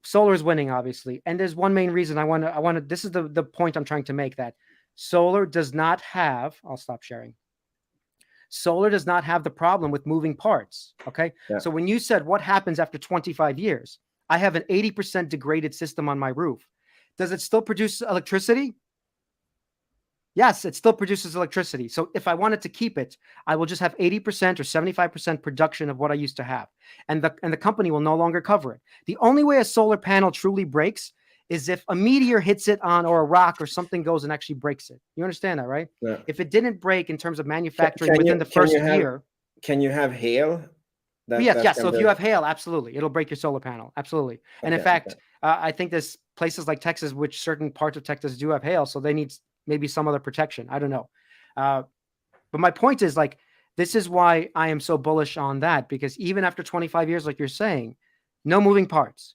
solar is winning, obviously. And there's one main reason I want to, this is the point I'm trying to make, that solar does not have, I'll stop sharing. Solar does not have the problem with moving parts. Okay. Yeah. So when you said what happens after 25 years, I have an 80% degraded system on my roof. Does it still produce electricity? Yes, it still produces electricity. So if I wanted to keep it, I will just have 80% or 75% production of what I used to have. And the company will no longer cover it. The only way a solar panel truly breaks is if a meteor hits it on, or a rock or something goes and actually breaks it. You understand that, right? Yeah. If it didn't break in terms of manufacturing within the first year. Can you have hail? Yes. So if you have hail, absolutely. It'll break your solar panel. Absolutely. And in fact, I think there's places like Texas, which certain parts of Texas do have hail. So they need maybe some other protection. I don't know. But my point is, like, this is why I am so bullish on that, because even after 25 years, like you're saying, no moving parts,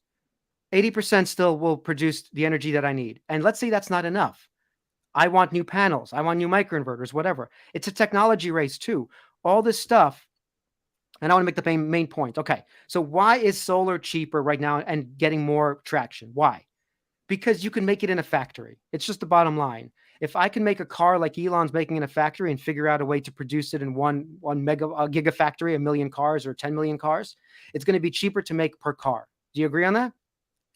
80% still will produce the energy that I need. And let's say that's not enough. I want new panels. I want new microinverters, whatever. It's a technology race too. All this stuff. And I want to make the main point. Okay. So why is solar cheaper right now and getting more traction? Why? Because you can make it in a factory. It's just the bottom line. If I can make a car like Elon's making in a factory and figure out a way to produce it in one gigafactory, 1 million cars or 10 million cars, it's going to be cheaper to make per car. Do you agree on that?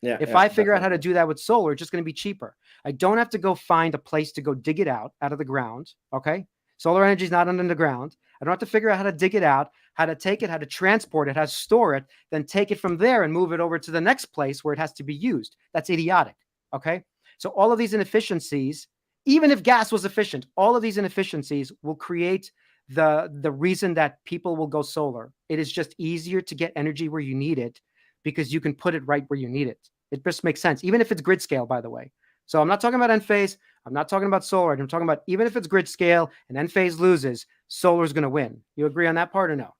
Yeah. If I figure out how to do that with solar, it's just going to be cheaper. I don't have to go find a place to go dig it out of the ground. Okay. Solar energy is not under the ground. I don't have to figure out how to dig it out, how to take it, how to transport it, how to store it, then take it from there and move it over to the next place where it has to be used. That's idiotic. Okay. So all of these inefficiencies, even if gas was efficient, all of these inefficiencies will create the reason that people will go solar. It is just easier to get energy where you need it because you can put it right where you need it. It just makes sense, even if it's grid scale, by the way. So I'm not talking about Enphase. I'm not talking about solar. I'm talking about even if it's grid scale and Enphase loses, solar is going to win. You agree on that part or no?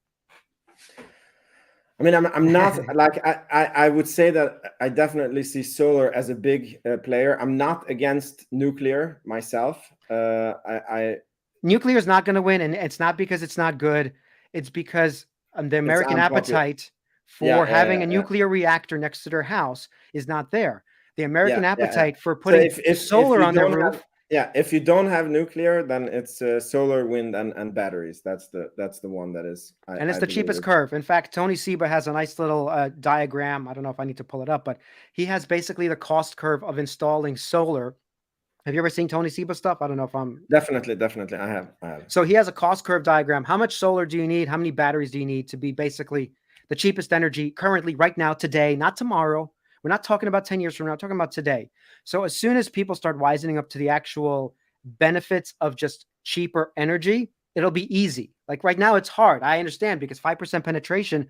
I mean, I'm not like I would say that I definitely see solar as a big player. I'm not against nuclear myself. Nuclear is not going to win, and it's not because it's not good. It's because the American appetite for having a nuclear reactor next to their house is not there. The American appetite for putting solar on their roof. If you don't have nuclear, then it's solar, wind, and batteries. That's the one that is. And it's the cheapest curve. In fact, Tony Seba has a nice little diagram. I don't know if I need to pull it up, but he has basically the cost curve of installing solar. Have you ever seen Tony Seba stuff? I don't know if I'm... Definitely. I have. So he has a cost curve diagram. How much solar do you need? How many batteries do you need to be basically the cheapest energy currently, right now, today, not tomorrow? We're not talking about 10 years from now, we're talking about today. So as soon as people start wisening up to the actual benefits of just cheaper energy, it'll be easy. Like right now, it's hard. I understand, because 5% penetration,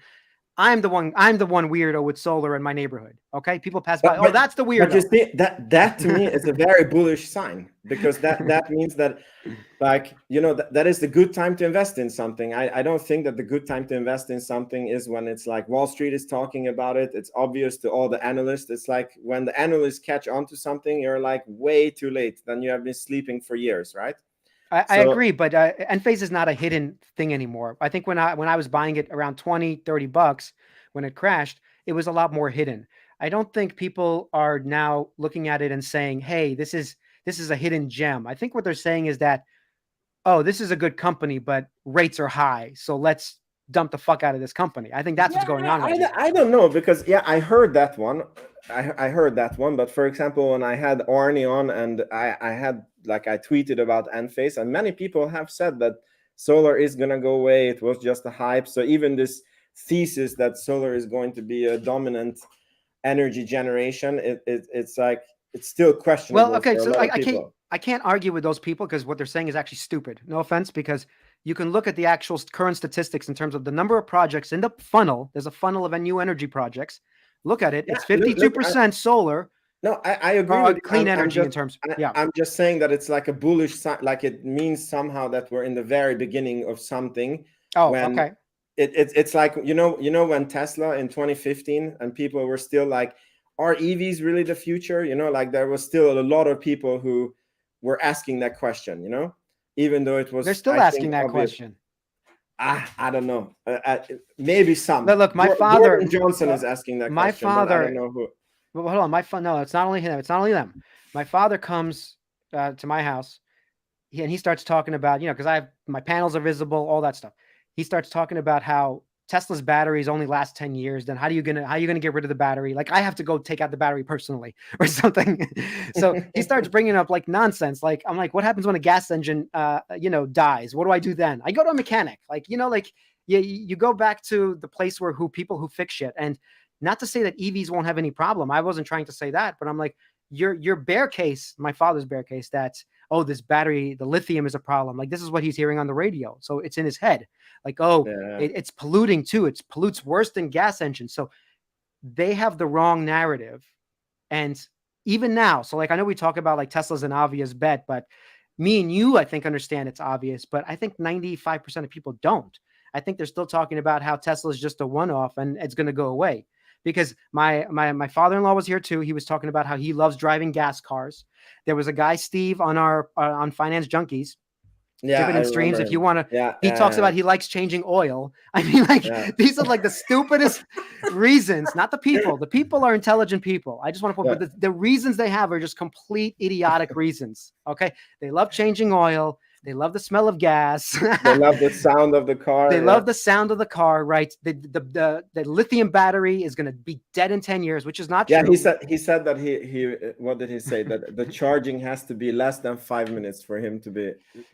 I'm the one weirdo with solar in my neighborhood. Okay. People pass by. Oh, that's the weirdo. But you see, that to me is a very bullish sign, because that means that, like, you know, that is the good time to invest in something. I don't think that the good time to invest in something is when it's like Wall Street is talking about it. It's obvious to all the analysts. It's like when the analysts catch on to something, you're like way too late. Then you have been sleeping for years, right? I agree, but Enphase is not a hidden thing anymore. I think when I was buying it around $20-$30 when it crashed, it was a lot more hidden. I don't think people are now looking at it and saying, hey, this is a hidden gem. I think what they're saying is that, oh, this is a good company, but rates are high, so let's dump the fuck out of this company. I think that's what's going on right now. I don't know, because I heard that one. I heard that one, but for example, when I had Arnie on and I tweeted about Enphase, and many people have said that solar is going to go away. It was just a hype. So even this thesis that solar is going to be a dominant energy generation, it's like, it's still questionable. Well, okay, so I can't argue with those people, because what they're saying is actually stupid. No offense, because you can look at the actual current statistics in terms of the number of projects in the funnel. There's a funnel of new energy projects. Look at it. It's 52% solar. No, I agree with clean energy in terms. I'm just saying that it's like a bullish sign. Like, it means somehow that we're in the very beginning of something. Oh, when okay. it's like, when Tesla in 2015 and people were still like, are EVs really the future? Like there was still a lot of people who were asking that question, even though it They're was, still I think, asking that obvious. question. I don't know. Maybe some. Look, my father, Gordon Johnson is asking that my question, but I don't father, know who. well, hold on, no, it's not only him, it's not only them. My father comes to my house, and he starts talking about, because my panels are visible, all that stuff. He starts talking about how Tesla's batteries only last 10 years. Then how are you gonna get rid of the battery? Like I have to go take out the battery personally or something. So he starts bringing up like nonsense. Like I'm like, what happens when a gas engine, dies? What do I do then? I go to a mechanic. Like, like you go back to the place where people who fix shit. And not to say that EVs won't have any problem. I wasn't trying to say that, but I'm like, your bear case, my father's bear case, that, oh, this battery, the lithium is a problem. Like this is what he's hearing on the radio. So it's in his head. Like, oh, Yeah. it's polluting too. It pollutes worse than gas engines. So they have the wrong narrative. And even now, so like I know we talk about like Tesla's an obvious bet, but me and you, I think, understand it's obvious, but I think 95% of people don't. I think they're still talking about how Tesla is just a one-off and it's going to go away. Because my father-in-law was here too. He was talking about how he loves driving gas cars. There was a guy, Steve, on our on Finance Junkies, Yeah, dividend streams. If you want to, yeah, he talks about he likes changing oil. I mean, like these are like the stupidest reasons. Not the people. The people are intelligent people. I just want to put, but the reasons they have are just complete idiotic reasons. Okay, they love changing oil. They love the smell of gas. They love the sound of the car. They love the sound of the car, right? The lithium battery is going to be dead in 10 years, which is not true. Yeah, he said that he what did he say? That the charging has to be less than 5 minutes for him to be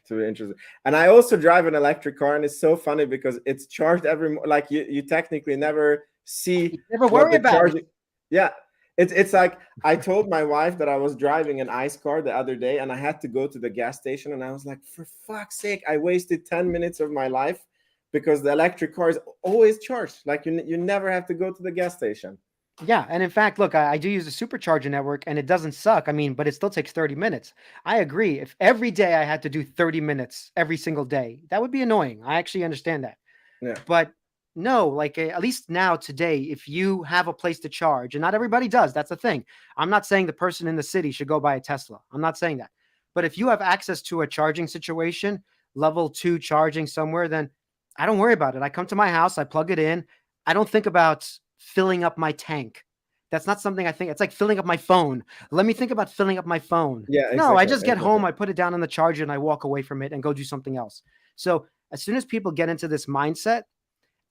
interested. And I also drive an electric car, and it's so funny because it's charged like you technically never see. You never worry about it. Yeah. It's like I told my wife that I was driving an ICE car the other day and I had to go to the gas station, and I was like, for fuck's sake, I wasted 10 minutes of my life because the electric car is always charged. Like you never have to go to the gas station. Yeah. And in fact, look, I do use a supercharger network and it doesn't suck. I mean, but it still takes 30 minutes. I agree. If every day I had to do 30 minutes every single day, that would be annoying. I actually understand that. Yeah. But no, like at least now today, if you have a place to charge, and not everybody does, that's the thing. I'm not saying the person in the city should go buy a Tesla. I'm not saying that. But if you have access to a charging situation, level 2 charging somewhere, then I don't worry about it. I come to my house, I plug it in. I don't think about filling up my tank. That's not something I think. It's like filling up my phone. Let me think about filling up my phone. Yeah, exactly, no, I just get home, I put it down on the charger, and I walk away from it and go do something else. So as soon as people get into this mindset,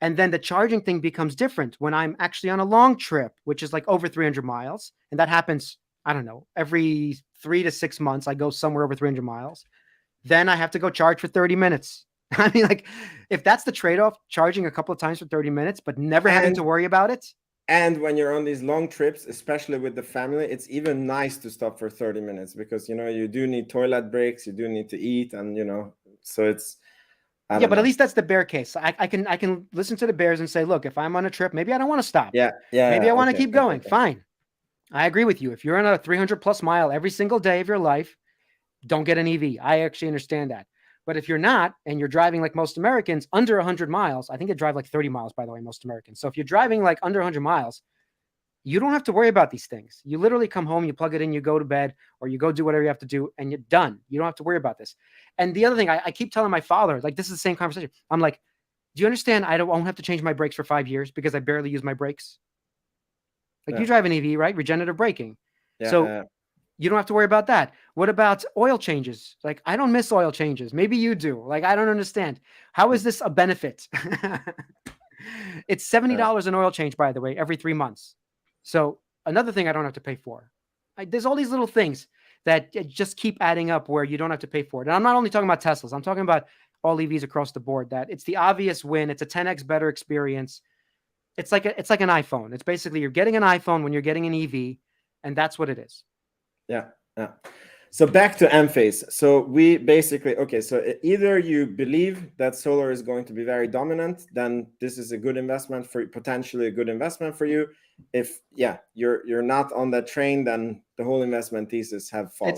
and then the charging thing becomes different when I'm actually on a long trip, which is like over 300 miles. And that happens, I don't know, every 3 to 6 months, I go somewhere over 300 miles. Then I have to go charge for 30 minutes. I mean, like, if that's the trade-off, charging a couple of times for 30 minutes, but never having to worry about it. And when you're on these long trips, especially with the family, it's even nice to stop for 30 minutes because, you do need toilet breaks, you do need to eat, and, so it's, yeah, but at least that's the bear case. I can listen to the bears and say, look, if I'm on a trip, maybe I don't want to stop. Yeah. Maybe I want to keep going. Fine. I agree with you. If you're on a 300 plus mile every single day of your life, don't get an EV. I actually understand that. But if you're not, and you're driving like most Americans under 100 miles, I think they drive like 30 miles, by the way, most Americans. So if you're driving like under 100 miles, you don't have to worry about these things. You literally come home, you plug it in, you go to bed, or you go do whatever you have to do, and you're done. You don't have to worry about this. And the other thing, I keep telling my father, like, this is the same conversation. I'm like, do you understand I won't have to change my brakes for 5 years because I barely use my brakes? Like, you drive an EV, right? Regenerative braking. So you don't have to worry about that. What about oil changes? Like, I don't miss oil changes. Maybe you do. Like, I don't understand. How is this a benefit? It's $70 an oil change, by the way, every 3 months. So another thing I don't have to pay for. There's all these little things that just keep adding up where you don't have to pay for it. And I'm not only talking about Teslas. I'm talking about all EVs across the board, that it's the obvious win. It's a 10x better experience. It's like an iPhone. It's basically you're getting an iPhone when you're getting an EV, and that's what it is. Yeah. So back to Enphase. So we basically, so either you believe that solar is going to be very dominant, then this is a good investment potentially a good investment for you. If you're not on that train, then the whole investment thesis have fallen.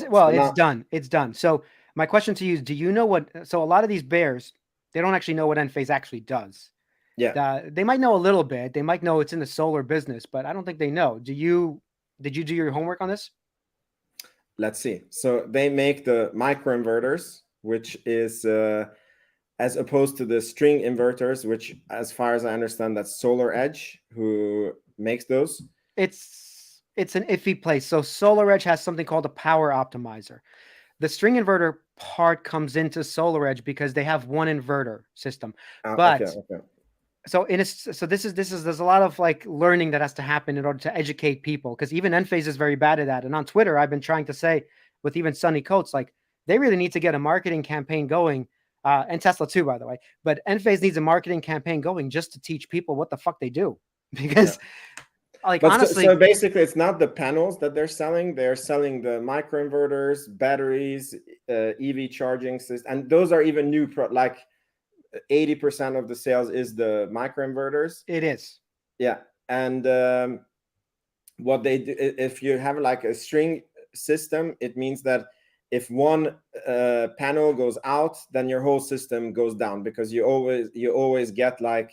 It's done. So my question to you is, do you know what? So a lot of these bears, They don't actually know what Enphase actually does. Yeah. They might know a little bit. They might know it's in the solar business, but I don't think they know. Did you do your homework on this? Let's see. So they make the microinverters, which is as opposed to the string inverters, which, as far as I understand, that's Solar Edge who makes those. It's an iffy place. So SolarEdge has something called a power optimizer. The string inverter part comes into SolarEdge because they have one inverter system. But Okay. so this is there's a lot of like learning that has to happen in order to educate people, because even Enphase is very bad at that. And on Twitter, I've been trying to say with even Sunny Coates, like they really need to get a marketing campaign going, and Tesla too, by the way. But Enphase needs a marketing campaign going just to teach people what the fuck they do, because like But honestly, so basically, it's not the panels that they're selling. They're selling the microinverters, batteries, EV charging system, and those are even new. Like 80% of the sales is the microinverters. it is. Yeah, and what they do, if you have like a string system, it means that if one panel goes out, then your whole system goes down, because you always get like,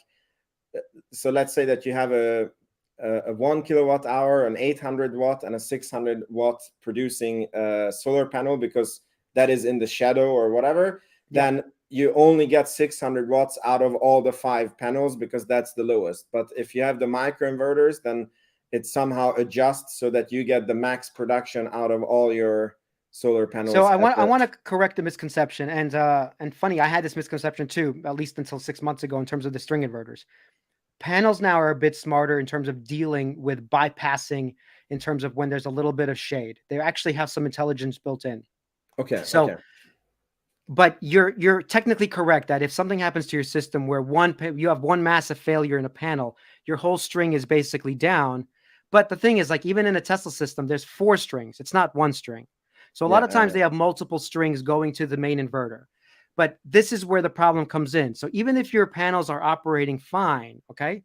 so let's say that you have a 1 kilowatt hour, an 800 watt, and a 600 watt producing solar panel, because that is in the shadow or whatever. Yeah. Then you only get 600 watts out of all the 5 panels, because that's the lowest. But if you have the microinverters, then it somehow adjusts so that you get the max production out of all your solar panels. So I want to correct the misconception, and funny, I had this misconception too, at least until 6 months ago, in terms of the string inverters. Panels now are a bit smarter in terms of dealing with bypassing, in terms of when there's a little bit of shade. They actually have some intelligence built in. Okay. So, but you're technically correct that if something happens to your system where you have one massive failure in a panel, your whole string is basically down. But the thing is, like, even in a Tesla system, there's 4 strings. It's not 1 string. So a lot of times they have multiple strings going to the main inverter. But this is where the problem comes in. So even if your panels are operating fine, okay,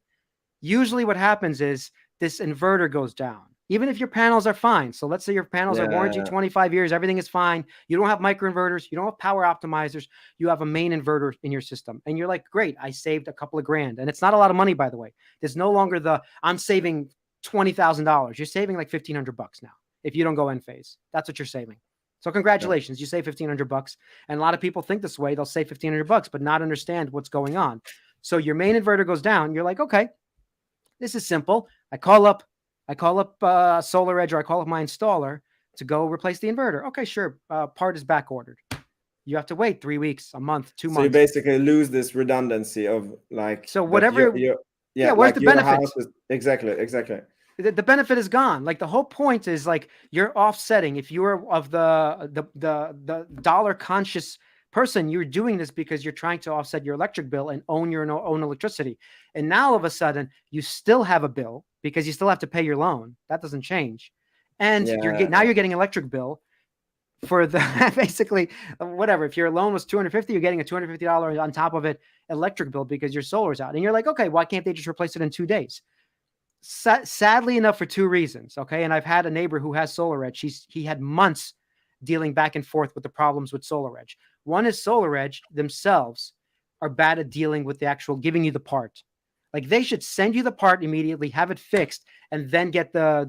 usually what happens is this inverter goes down. Even if your panels are fine. So let's say your panels are warranty 25 years, everything is fine. You don't have microinverters, you don't have power optimizers, you have a main inverter in your system. And you're like, great, I saved a couple of grand. And it's not a lot of money, by the way. There's no longer I'm saving $20,000. You're saving like $1,500 now if you don't go Enphase. That's what you're saving. So congratulations, you save $1,500. And a lot of people think this way. They'll save $1,500, but not understand what's going on. So your main inverter goes down. You're like, okay, this is simple. I call up SolarEdge, or I call up my installer to go replace the inverter. Okay, sure. Part is back ordered. You have to wait 3 weeks, a month, 2 months. So you basically lose this redundancy of like. So whatever. Where's like the benefit? Exactly. The benefit is gone. Like the whole point is like you're offsetting. If you're of the dollar conscious person, you're doing this because you're trying to offset your electric bill and own your own electricity. And now all of a sudden you still have a bill because you still have to pay your loan. That doesn't change. And you're getting electric bill for the basically whatever. If your loan was $250, you're getting a $250 on top of it electric bill because your solar's out. And you're like, okay, why can't they just replace it in 2 days? Sadly enough, for 2 reasons. Okay. And I've had a neighbor who has SolarEdge. He had months dealing back and forth with the problems with SolarEdge. One is SolarEdge themselves are bad at dealing with the actual giving you the part. Like they should send you the part immediately, have it fixed, and then get the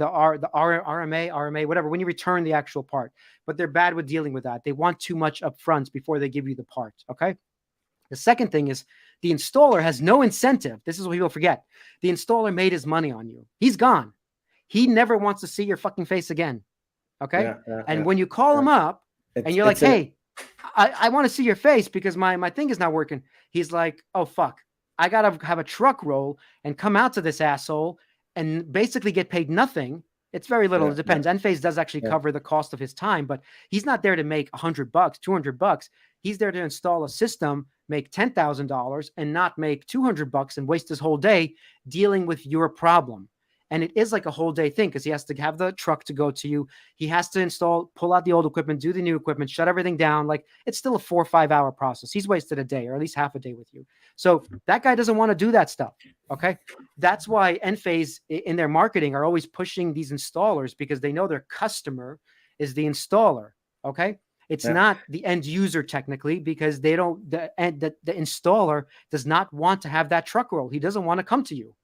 RMA, whatever, when you return the actual part. But they're bad with dealing with that. They want too much upfront before they give you the part. Okay. The second thing is the installer has no incentive. This is what people forget. The installer made his money on you. He's gone. He never wants to see your fucking face again. Okay. And when you call him up and you're like, hey, I want to see your face because my thing is not working. He's like, oh, fuck. I got to have a truck roll and come out to this asshole and basically get paid nothing. It's very little. It depends. Enphase does actually cover the cost of his time, but he's not there to make $100, $200. He's there to install a system, make $10,000 and not make $200 and waste his whole day dealing with your problem. And it is like a whole day thing because he has to have the truck to go to you. He has to pull out the old equipment, do the new equipment, shut everything down. Like it's still a 4 or 5 hour process. He's wasted a day or at least half a day with you. So that guy doesn't want to do that stuff. Okay. That's why Enphase in their marketing are always pushing these installers because they know their customer is the installer. Okay. It's Yeah. not the end user technically, because they don't, the installer does not want to have that truck roll. He doesn't want to come to you.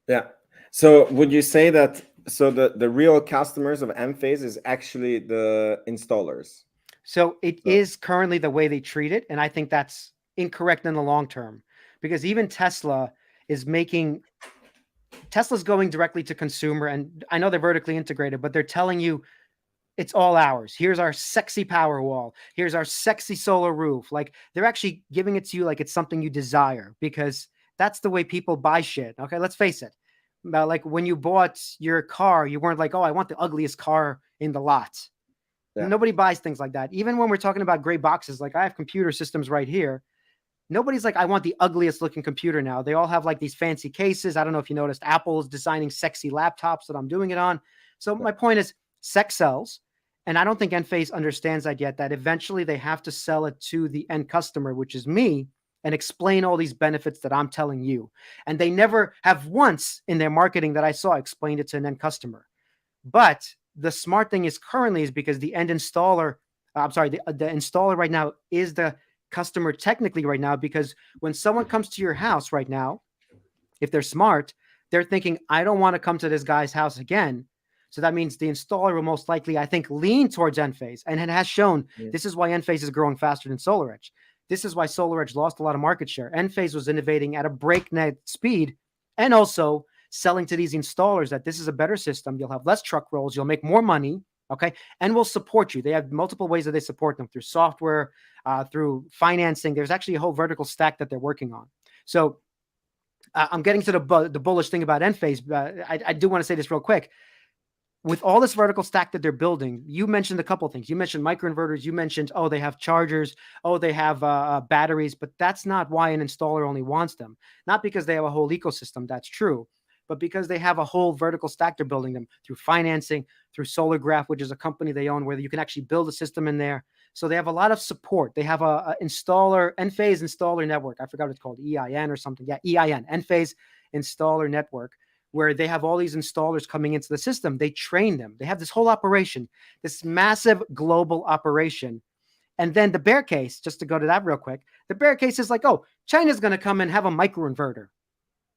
Yeah. So would you say that, so the real customers of Enphase is actually the installers? So it is currently the way they treat it. And I think that's incorrect in the long term, because even Tesla's going directly to consumer. And I know they're vertically integrated, but they're telling you it's all ours. Here's our sexy power wall. Here's our sexy solar roof. Like, they're actually giving it to you like it's something you desire, because that's the way people buy shit. Okay, let's face it. Like when you bought your car, you weren't like, oh, I want the ugliest car in the lot. Yeah. Nobody buys things like that. Even when we're talking about gray boxes, like I have computer systems right here. Nobody's like, I want the ugliest looking computer now. They all have like these fancy cases. I don't know if you noticed, Apple is designing sexy laptops that I'm doing it on. So my point is, sex sells. And I don't think Enphase understands that yet, that eventually they have to sell it to the end customer, which is me, and explain all these benefits that I'm telling you. And they never have once in their marketing that I saw explained it to an end customer. But the smart thing is currently is because the end installer, the installer right now is the customer technically right now, because when someone comes to your house right now, if they're smart, they're thinking, I don't want to come to this guy's house again. So that means the installer will most likely, I think, lean towards Enphase. And it has shown this is why Enphase is growing faster than SolarEdge. This is why SolarEdge lost a lot of market share. Enphase was innovating at a breakneck speed and also selling to these installers that this is a better system. You'll have less truck rolls. You'll make more money. Okay. And we'll support you. They have multiple ways that they support them, through software, through financing. There's actually a whole vertical stack that they're working on. So I'm getting to the bullish thing about Enphase. I do want to say this real quick. With all this vertical stack that they're building, you mentioned a couple of things. You mentioned microinverters. You mentioned, oh, they have chargers. Oh, they have batteries. But that's not why an installer only wants them. Not because they have a whole ecosystem. That's true. But because they have a whole vertical stack, they're building them through financing, through SolarGraph, which is a company they own, where you can actually build a system in there. So they have a lot of support. They have a installer, Enphase installer network. I forgot what it's called, EIN or something. Yeah, EIN, Enphase installer network, where they have all these installers coming into the system. They train them. They have this whole operation, this massive global operation. And then the bear case, just to go to that real quick, the bear case is like, oh, China's going to come and have a microinverter.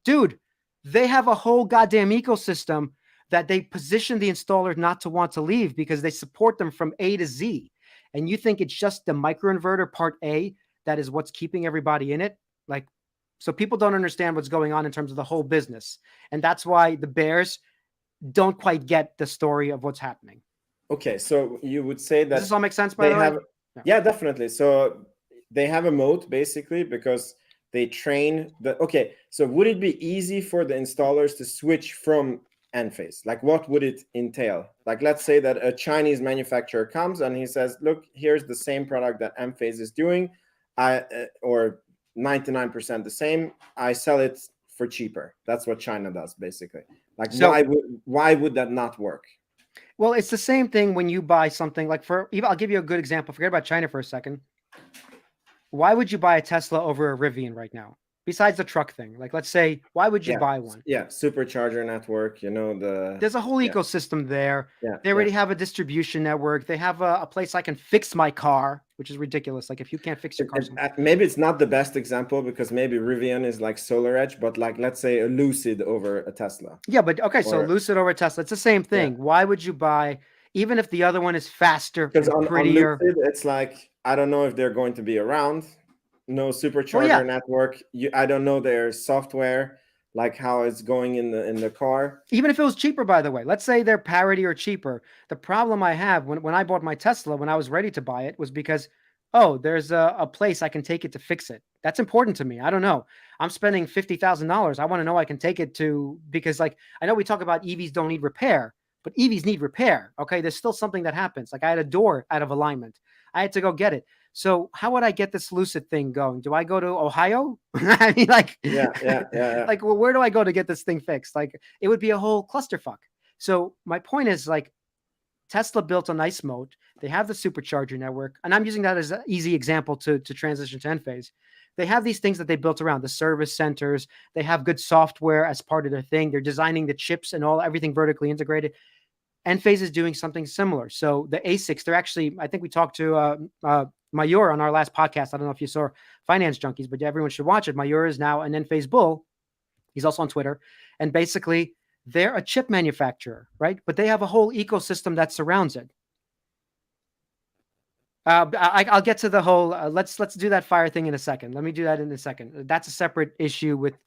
Dude, they have a whole goddamn ecosystem that they position the installer not to want to leave, because they support them from A to Z. And you think it's just the microinverter part A that is what's keeping everybody in it? Like, so people don't understand what's going on in terms of the whole business. And that's why the bears don't quite get the story of what's happening. Okay, so you would say that... Does this all make sense, by the way? Yeah, definitely. So they have a moat, basically, because they train the... Okay, so would it be easy for the installers to switch from Enphase? Like, what would it entail? Like, let's say that a Chinese manufacturer comes and he says, look, here's the same product that Enphase is doing, or 99% the same. I sell it for cheaper. That's what China does, basically. Like, so, why would that not work? Well, it's the same thing when you buy something like, I'll give you a good example. Forget about China for a second. Why would you buy a Tesla over a Rivian right now? Besides the truck thing, like, let's say, why would you buy one? Yeah, supercharger network, there's a whole ecosystem there. Yeah, they already have a distribution network. They have a place I can fix my car, which is ridiculous. Like, if you can't fix your car, maybe it's not the best example, because maybe Rivian is like SolarEdge, but like, let's say a Lucid over a Tesla. Yeah, but okay, so Lucid over Tesla, it's the same thing. Why would you buy, even if the other one is faster, because and prettier? On Lucid, it's like, I don't know if they're going to be around. No supercharger network. I don't know their software, like how it's going in the car. Even if it was cheaper, by the way, let's say they're parity or cheaper. The problem I have when I bought my Tesla, when I was ready to buy it, was because, oh, there's a place I can take it to fix it. That's important to me. I don't know. I'm spending $50,000. I want to know I can take it to, because, like, I know we talk about EVs don't need repair, but EVs need repair. Okay. There's still something that happens. Like, I had a door out of alignment. I had to go get it. So how would I get this Lucid thing going? Do I go to Ohio? I mean, like, yeah. Like, well, where do I go to get this thing fixed? Like, it would be a whole clusterfuck. So my point is, like, Tesla built a nice moat. They have the supercharger network, and I'm using that as an easy example to transition to Enphase. They have these things that they built around the service centers. They have good software as part of their thing. They're designing the chips and everything vertically integrated. Enphase is doing something similar. So the ASICs, they're actually, I think we talked to Mayur on our last podcast. I don't know if you saw Finance Junkies, but everyone should watch it. Mayur is now an Enphase bull. He's also on Twitter. And basically, they're a chip manufacturer, right? But they have a whole ecosystem that surrounds it. I'll get to the whole. Let's do that fire thing in a second. Let me do that in a second. That's a separate issue with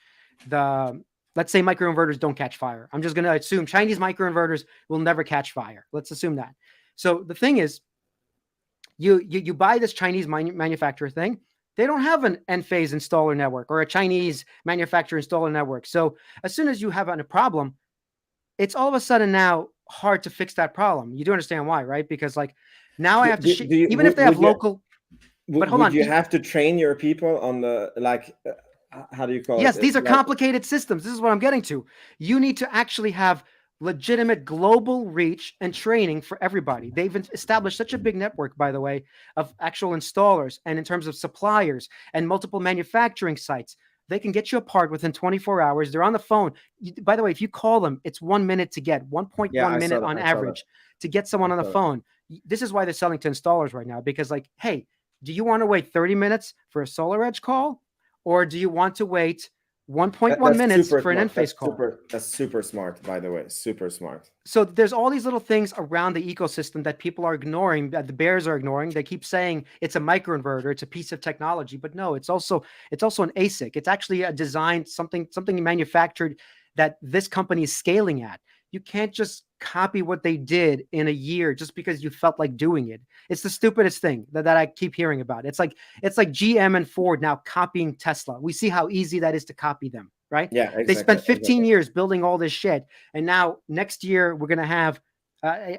the. Let's say microinverters don't catch fire. I'm just going to assume Chinese microinverters will never catch fire. Let's assume that. So the thing is, you buy this Chinese manufacturer thing. They don't have an Enphase installer network or a Chinese manufacturer installer network. So as soon as you have a problem, it's all of a sudden now hard to fix that problem. You do understand why, right? Because like now I have to even if they have local. But hold on, you have to train your people on the how do you call it? Yes, these are complicated systems. This is what I'm getting to. You need to actually have legitimate global reach and training for everybody. They've established such a big network, by the way, of actual installers and in terms of suppliers and multiple manufacturing sites. They can get you a part within 24 hours. They're on the phone. By the way, if you call them, it's 1 minute to get 1.1 minute on average to get someone on the phone. This is why they're selling to installers right now, because like, hey, do you want to wait 30 minutes for a SolarEdge call? Or do you want to wait 1.1 minutes for an Enphase call? That's super smart, by the way. Super smart. So there's all these little things around the ecosystem that people are ignoring, that the bears are ignoring. They keep saying it's a microinverter, it's a piece of technology, but no, it's also an ASIC. It's actually a design, something manufactured that this company is scaling at. You can't just copy what they did in a year just because you felt like doing it. It's the stupidest thing that I keep hearing about. It's like GM and Ford now copying Tesla. We see how easy that is to copy them, right? Yeah, exactly. They spent 15 years building all this shit. And now next year we're going to have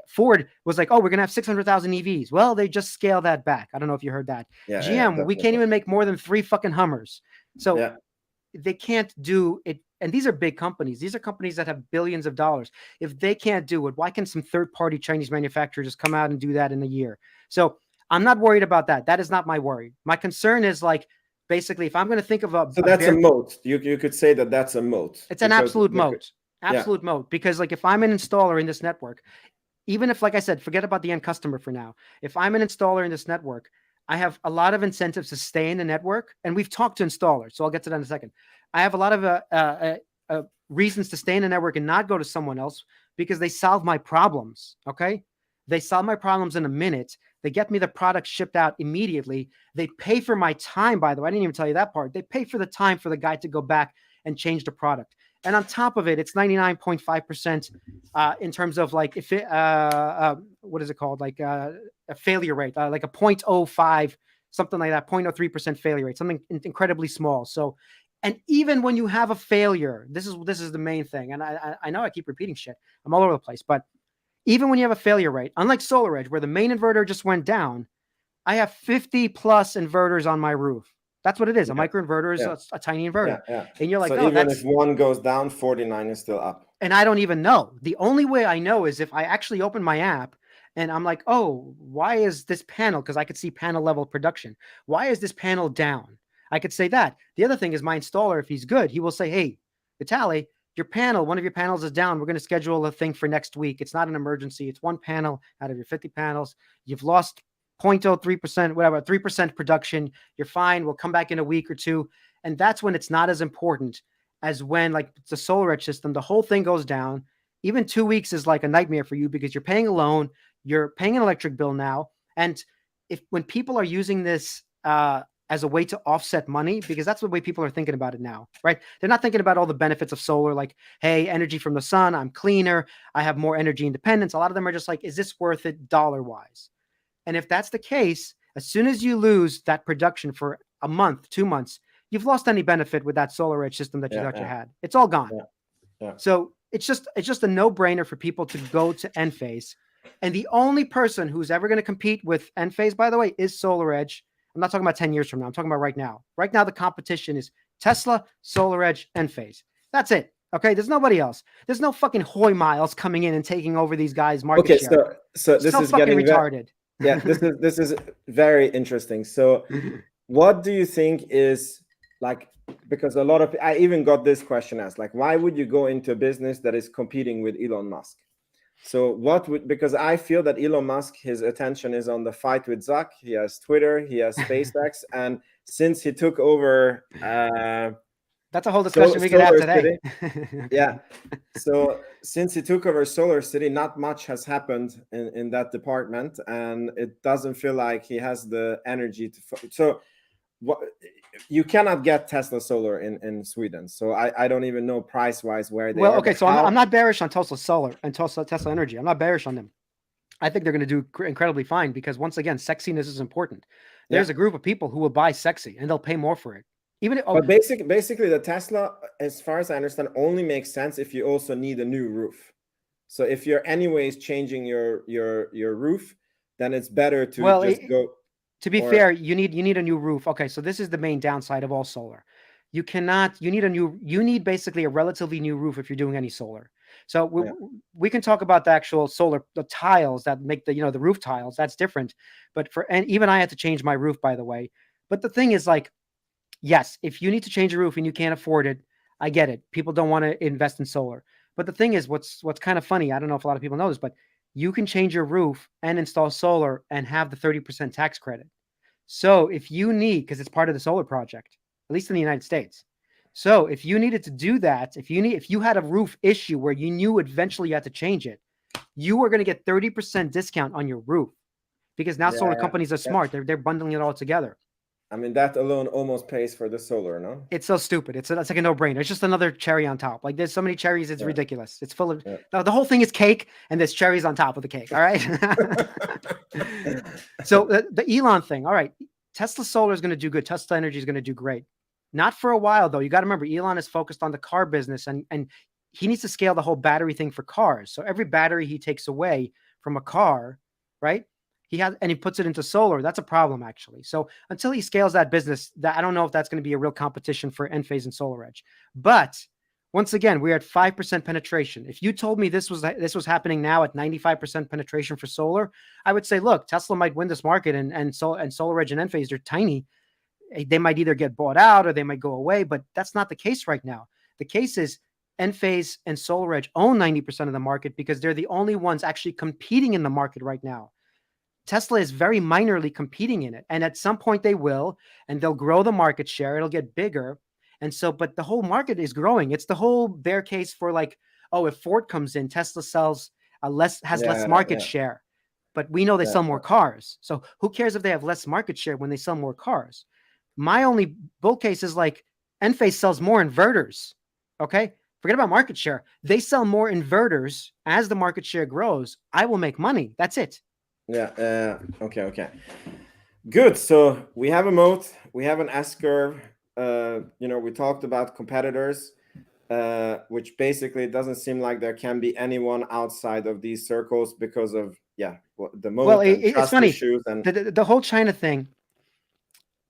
Ford was like, oh, we're going to have 600,000 EVs. Well, they just scale that back. I don't know if you heard that. Yeah, GM, we can't even make more than 3 fucking Hummers. So they can't do it. And these are big companies. These are companies that have billions of dollars. If they can't do it, why can some third-party Chinese manufacturer just come out and do that in a year? So I'm not worried about that. That is not my worry. My concern is like, basically, if I'm going to think of so that's a moat. You could say that that's a moat. It's an absolute moat. Absolute moat. Because like if I'm an installer in this network, even if, like I said, forget about the end customer for now. If I'm an installer in this network, I have a lot of incentives to stay in the network. And we've talked to installers, so I'll get to that in a second. I have a lot of reasons to stay in the network and not go to someone else because they solve my problems, okay? They solve my problems in a minute. They get me the product shipped out immediately. They pay for my time, by the way. I didn't even tell you that part. They pay for the time for the guy to go back and change the product. And on top of it, it's 99.5% in terms of like, if it, what is it called? Like a failure rate, like a 0.05, something like that, 0.03% failure rate, something incredibly small. So, and even when you have a failure, this is the main thing. And I know I keep repeating shit. I'm all over the place, but even when you have a failure rate, unlike SolarEdge, where the main inverter just went down, I have 50 plus inverters on my roof. That's what it is. A microinverter is a tiny inverter. And you're like, so even if one goes down, 49 is still up. And I don't even know. The only way I know is if I actually open my app and I'm like, oh, why is this panel? Because I could see panel level production. Why is this panel down? I could say that. The other thing is my installer, if he's good, he will say, hey, Vitaly, one of your panels is down. We're going to schedule a thing for next week. It's not an emergency. It's one panel out of your 50 panels. You've lost 0.03%, whatever, 3% production. You're fine. We'll come back in a week or two. And that's when it's not as important as when, like, it's a SolarEdge system, the whole thing goes down. Even 2 weeks is like a nightmare for you because you're paying a loan, you're paying an electric bill now. And when people are using this as a way to offset money, because that's the way people are thinking about it now, right? They're not thinking about all the benefits of solar, like, hey, energy from the sun, I'm cleaner, I have more energy independence. A lot of them are just like, is this worth it dollar-wise? And if that's the case, as soon as you lose that production for a month, 2 months, you've lost any benefit with that SolarEdge system that you thought you had. It's all gone. So it's just a no-brainer for people to go to Enphase. And the only person who's ever going to compete with Enphase, by the way, is SolarEdge. I'm not talking about 10 years from now. I'm talking about right now. Right now, the competition is Tesla, SolarEdge, Enphase. That's it. Okay, there's nobody else. There's no fucking Hoy Miles coming in and taking over these guys' market share. Okay, so this is fucking getting retarded. This is very interesting. So, what do you think is like? Because I even got this question asked, like, why would you go into a business that is competing with Elon Musk? So what would, because I feel that Elon Musk, his attention is on the fight with Zuck. He has Twitter, he has SpaceX, and since he took over that's a whole discussion we could have Solar today. City, yeah. So since he took over Solar City, not much has happened in that department, and it doesn't feel like he has the energy to. So what, you cannot get Tesla Solar in Sweden. So I don't even know price wise where they are. Okay, so I'm not bearish on Tesla Solar and Tesla Energy. I'm not bearish on them. I think they're going to do incredibly fine because once again, sexiness is important. There's a group of people who will buy sexy and they'll pay more for it. But basically, the Tesla, as far as I understand, only makes sense if you also need a new roof. So if you're anyways changing your roof, then it's better to go. To be fair, you need a new roof. Okay, so this is the main downside of all solar. You need basically a relatively new roof if you're doing any solar. So we can talk about the actual solar, the tiles that make the roof tiles. That's different. But even I had to change my roof, by the way. But the thing is, like, yes, if you need to change a roof and you can't afford it, I get it. People don't want to invest in solar. But the thing is, what's kind of funny, I don't know if a lot of people know this, but you can change your roof and install solar and have the 30% tax credit. So if you need, because it's part of the solar project, at least in the United States. So if you needed to do that, if you had a roof issue where you knew eventually you had to change it, you were going to get 30% discount on your roof because now solar companies are smart. They're bundling it all together. I mean, that alone almost pays for the solar, no? It's so stupid. It's like a no-brainer. It's just another cherry on top. Like, there's so many cherries, it's ridiculous. It's full of the whole thing is cake, and there's cherries on top of the cake. All right. So the Elon thing. All right, Tesla Solar is going to do good. Tesla Energy is going to do great. Not for a while though. You got to remember, Elon is focused on the car business, and he needs to scale the whole battery thing for cars. So every battery he takes away from a car, right? He puts it into solar. That's a problem, actually. So until he scales that business, I don't know if that's going to be a real competition for Enphase and SolarEdge. But once again, we're at 5% penetration. If you told me this was happening now at 95% penetration for solar, I would say, look, Tesla might win this market, and SolarEdge and Enphase are tiny. They might either get bought out or they might go away, but that's not the case right now. The case is Enphase and SolarEdge own 90% of the market because they're the only ones actually competing in the market right now. Tesla is very minorly competing in it. And at some point they will, and they'll grow the market share. It'll get bigger. And so, but the whole market is growing. It's the whole bear case for like, oh, if Ford comes in, Tesla has less market share. But we know they sell more cars. So who cares if they have less market share when they sell more cars? My only bull case is like Enphase sells more inverters. Okay. Forget about market share. They sell more inverters. As the market share grows, I will make money. That's it. Okay. Good. So we have a moat. We have an S-curve. We talked about competitors, which basically doesn't seem like there can be anyone outside of these circles because of the moat. Well, it's funny. And the whole China thing.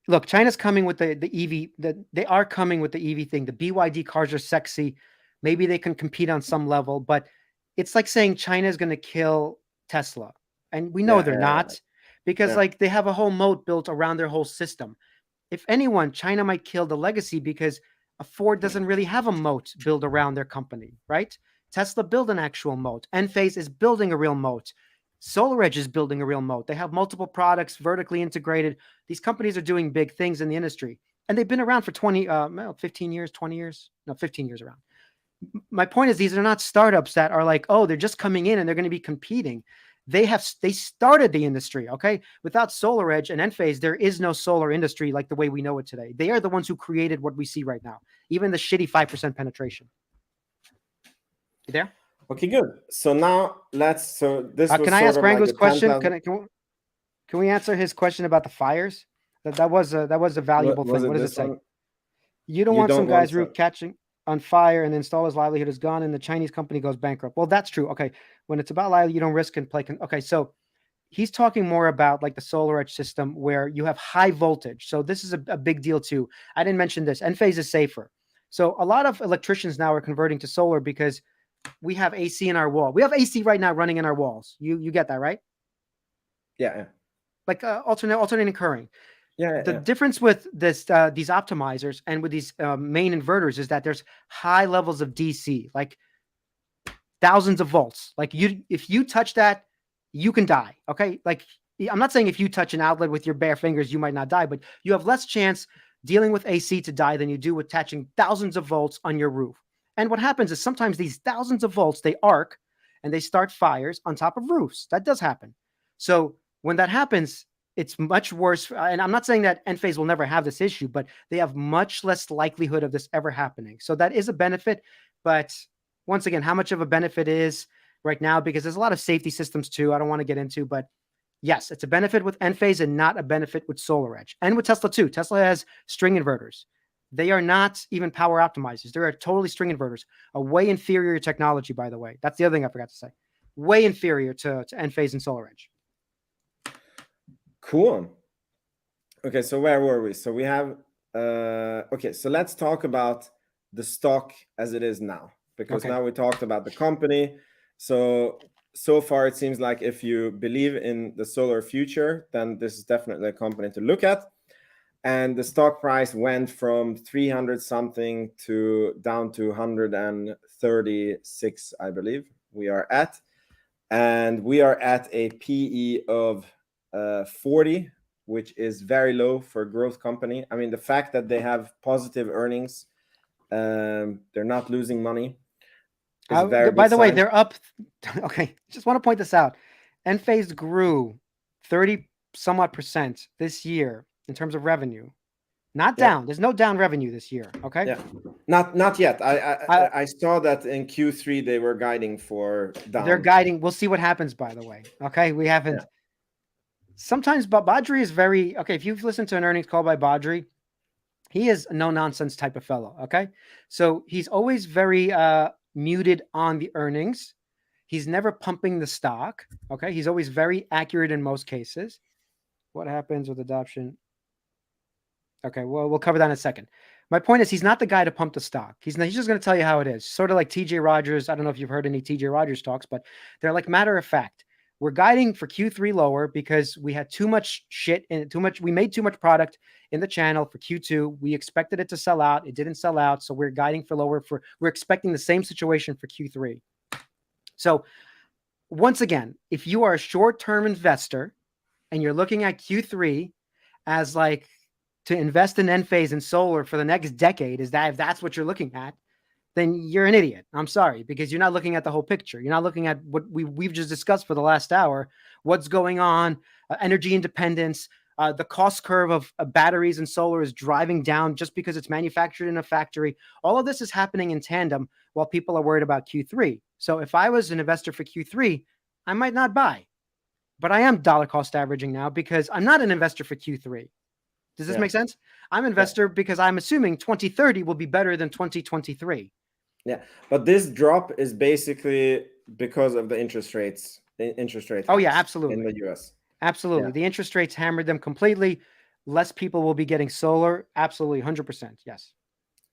Look, China's coming with the EV. They are coming with the EV thing. The BYD cars are sexy. Maybe they can compete on some level, but it's like saying China is going to kill Tesla. And we know they're not, because like they have a whole moat built around their whole system. If anyone, China might kill the legacy because Ford doesn't really have a moat built around their company, right? Tesla built an actual moat. Enphase is building a real moat. SolarEdge is building a real moat. They have multiple products vertically integrated. These companies are doing big things in the industry, and they've been around for 15 years, 20 years, no, 15 years around. My point is, these are not startups that are like, oh, they're just coming in and they're going to be competing. They started the industry, okay? Without SolarEdge and Enphase, there is no solar industry like the way we know it today. They are the ones who created what we see right now, even the shitty 5% penetration. You there? Okay, good. So now this was can I ask Rango's question? Can we answer his question about the fires? That was a valuable thing. What does it say? You don't want some guy's roof catching on fire and the installer's livelihood is gone and the Chinese company goes bankrupt. Well, that's true. Okay. When it's about livelihood, you don't risk and play. Okay. So he's talking more about like the SolarEdge system where you have high voltage. So this is a big deal too. I didn't mention this. Enphase is safer. So a lot of electricians now are converting to solar because we have AC in our wall. We have AC right now running in our walls. You get that, right? Yeah. Like alternating current. The difference with these optimizers and with these main inverters is that there's high levels of DC. Like thousands of volts. Like if you touch that, you can die. Okay. Like I'm not saying if you touch an outlet with your bare fingers, you might not die, but you have less chance dealing with AC to die than you do with attaching thousands of volts on your roof. And what happens is sometimes these thousands of volts, they arc and they start fires on top of roofs. That does happen. So when that happens, it's much worse. And I'm not saying that Enphase will never have this issue, but they have much less likelihood of this ever happening. So that is a benefit. But once again, how much of a benefit is right now, because there's a lot of safety systems too, I don't want to get into, but yes, it's a benefit with Enphase and not a benefit with SolarEdge. And with Tesla too. Tesla has string inverters. They are not even power optimizers. They're totally string inverters, a way inferior technology, by the way. That's the other thing I forgot to say. Way inferior to Enphase and SolarEdge. Cool. Okay, so where were we? So we have, okay, so let's talk about the stock as it is now, because now we talked about the company. So far it seems like if you believe in the solar future, then this is definitely a company to look at. And the stock price went from 300 something to down to 136, I believe we are at. And we are at a PE of 40, which is very low for a growth company. I mean, the fact that they have positive earnings, they're not losing money. By the way, they're up. Okay, just want to point this out. Enphase grew 30 somewhat percent this year in terms of revenue. Not down. There's no down revenue this year. Okay. Yeah. Not yet. I saw that in Q3 they were guiding for down. They're guiding. We'll see what happens, by the way. Okay. We haven't. Yeah. Sometimes Badri is very okay. If you've listened to an earnings call by Badri, he is a no nonsense type of fellow. Okay. So he's always very muted on the earnings. He's never pumping the stock. Okay. He's always very accurate in most cases. What happens with adoption? Okay, well, we'll cover that in a second. My point is he's not the guy to pump the stock. He's just going to tell you how it is. Sort of like TJ Rogers. I don't know if you've heard any TJ Rogers talks, but they're like matter of fact. We're guiding for Q3 lower because we had too much shit and we made too much product in the channel for Q2. We expected it to sell out. It didn't sell out. So we're guiding for lower we're expecting the same situation for Q3. So once again, if you are a short-term investor and you're looking at Q3 as like, to invest in Enphase and solar for the next decade, if that's what you're looking at, then you're an idiot. I'm sorry, because you're not looking at the whole picture. You're not looking at what we've just discussed for the last hour, what's going on, energy independence, the cost curve of batteries and solar is driving down just because it's manufactured in a factory. All of this is happening in tandem while people are worried about Q3. So if I was an investor for Q3, I might not buy, but I am dollar cost averaging now because I'm not an investor for Q3. Does this make sense? I'm an investor because I'm assuming 2030 will be better than 2023. Yeah, but this drop is basically because of the interest rates. Oh yeah, absolutely. In the US. Absolutely. Yeah. The interest rates hammered them completely. Less people will be getting solar. Absolutely, 100%. Yes.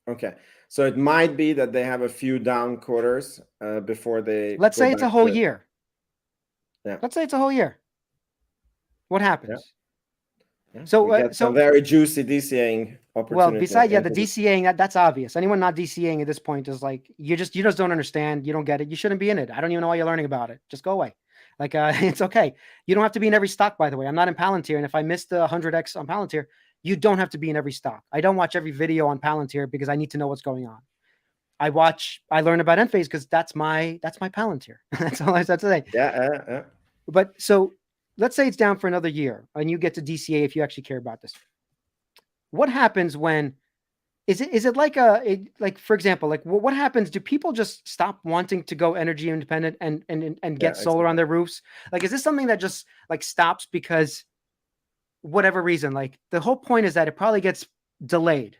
Okay. So it might be that they have a few down quarters before they... Let's say it's a whole year. Yeah. Let's say it's a whole year. What happens? Yeah. Yeah, so some very juicy DCAing opportunity. Well, besides, the DCAing, that's obvious. Anyone not DCAing at this point is like, you just don't understand. You don't get it. You shouldn't be in it. I don't even know why you're learning about it. Just go away. Like, it's okay. You don't have to be in every stock, by the way. I'm not in Palantir. And if I missed the 100X on Palantir, you don't have to be in every stock. I don't watch every video on Palantir because I need to know what's going on. I learn about Enphase because that's my Palantir. That's all I have to say. Yeah. But so, let's say it's down for another year and you get to DCA if you actually care about this. What happens when, is it like for example, like what happens? Do people just stop wanting to go energy independent and get solar on their roofs? Like, is this something that just like stops because whatever reason? Like the whole point is that it probably gets delayed.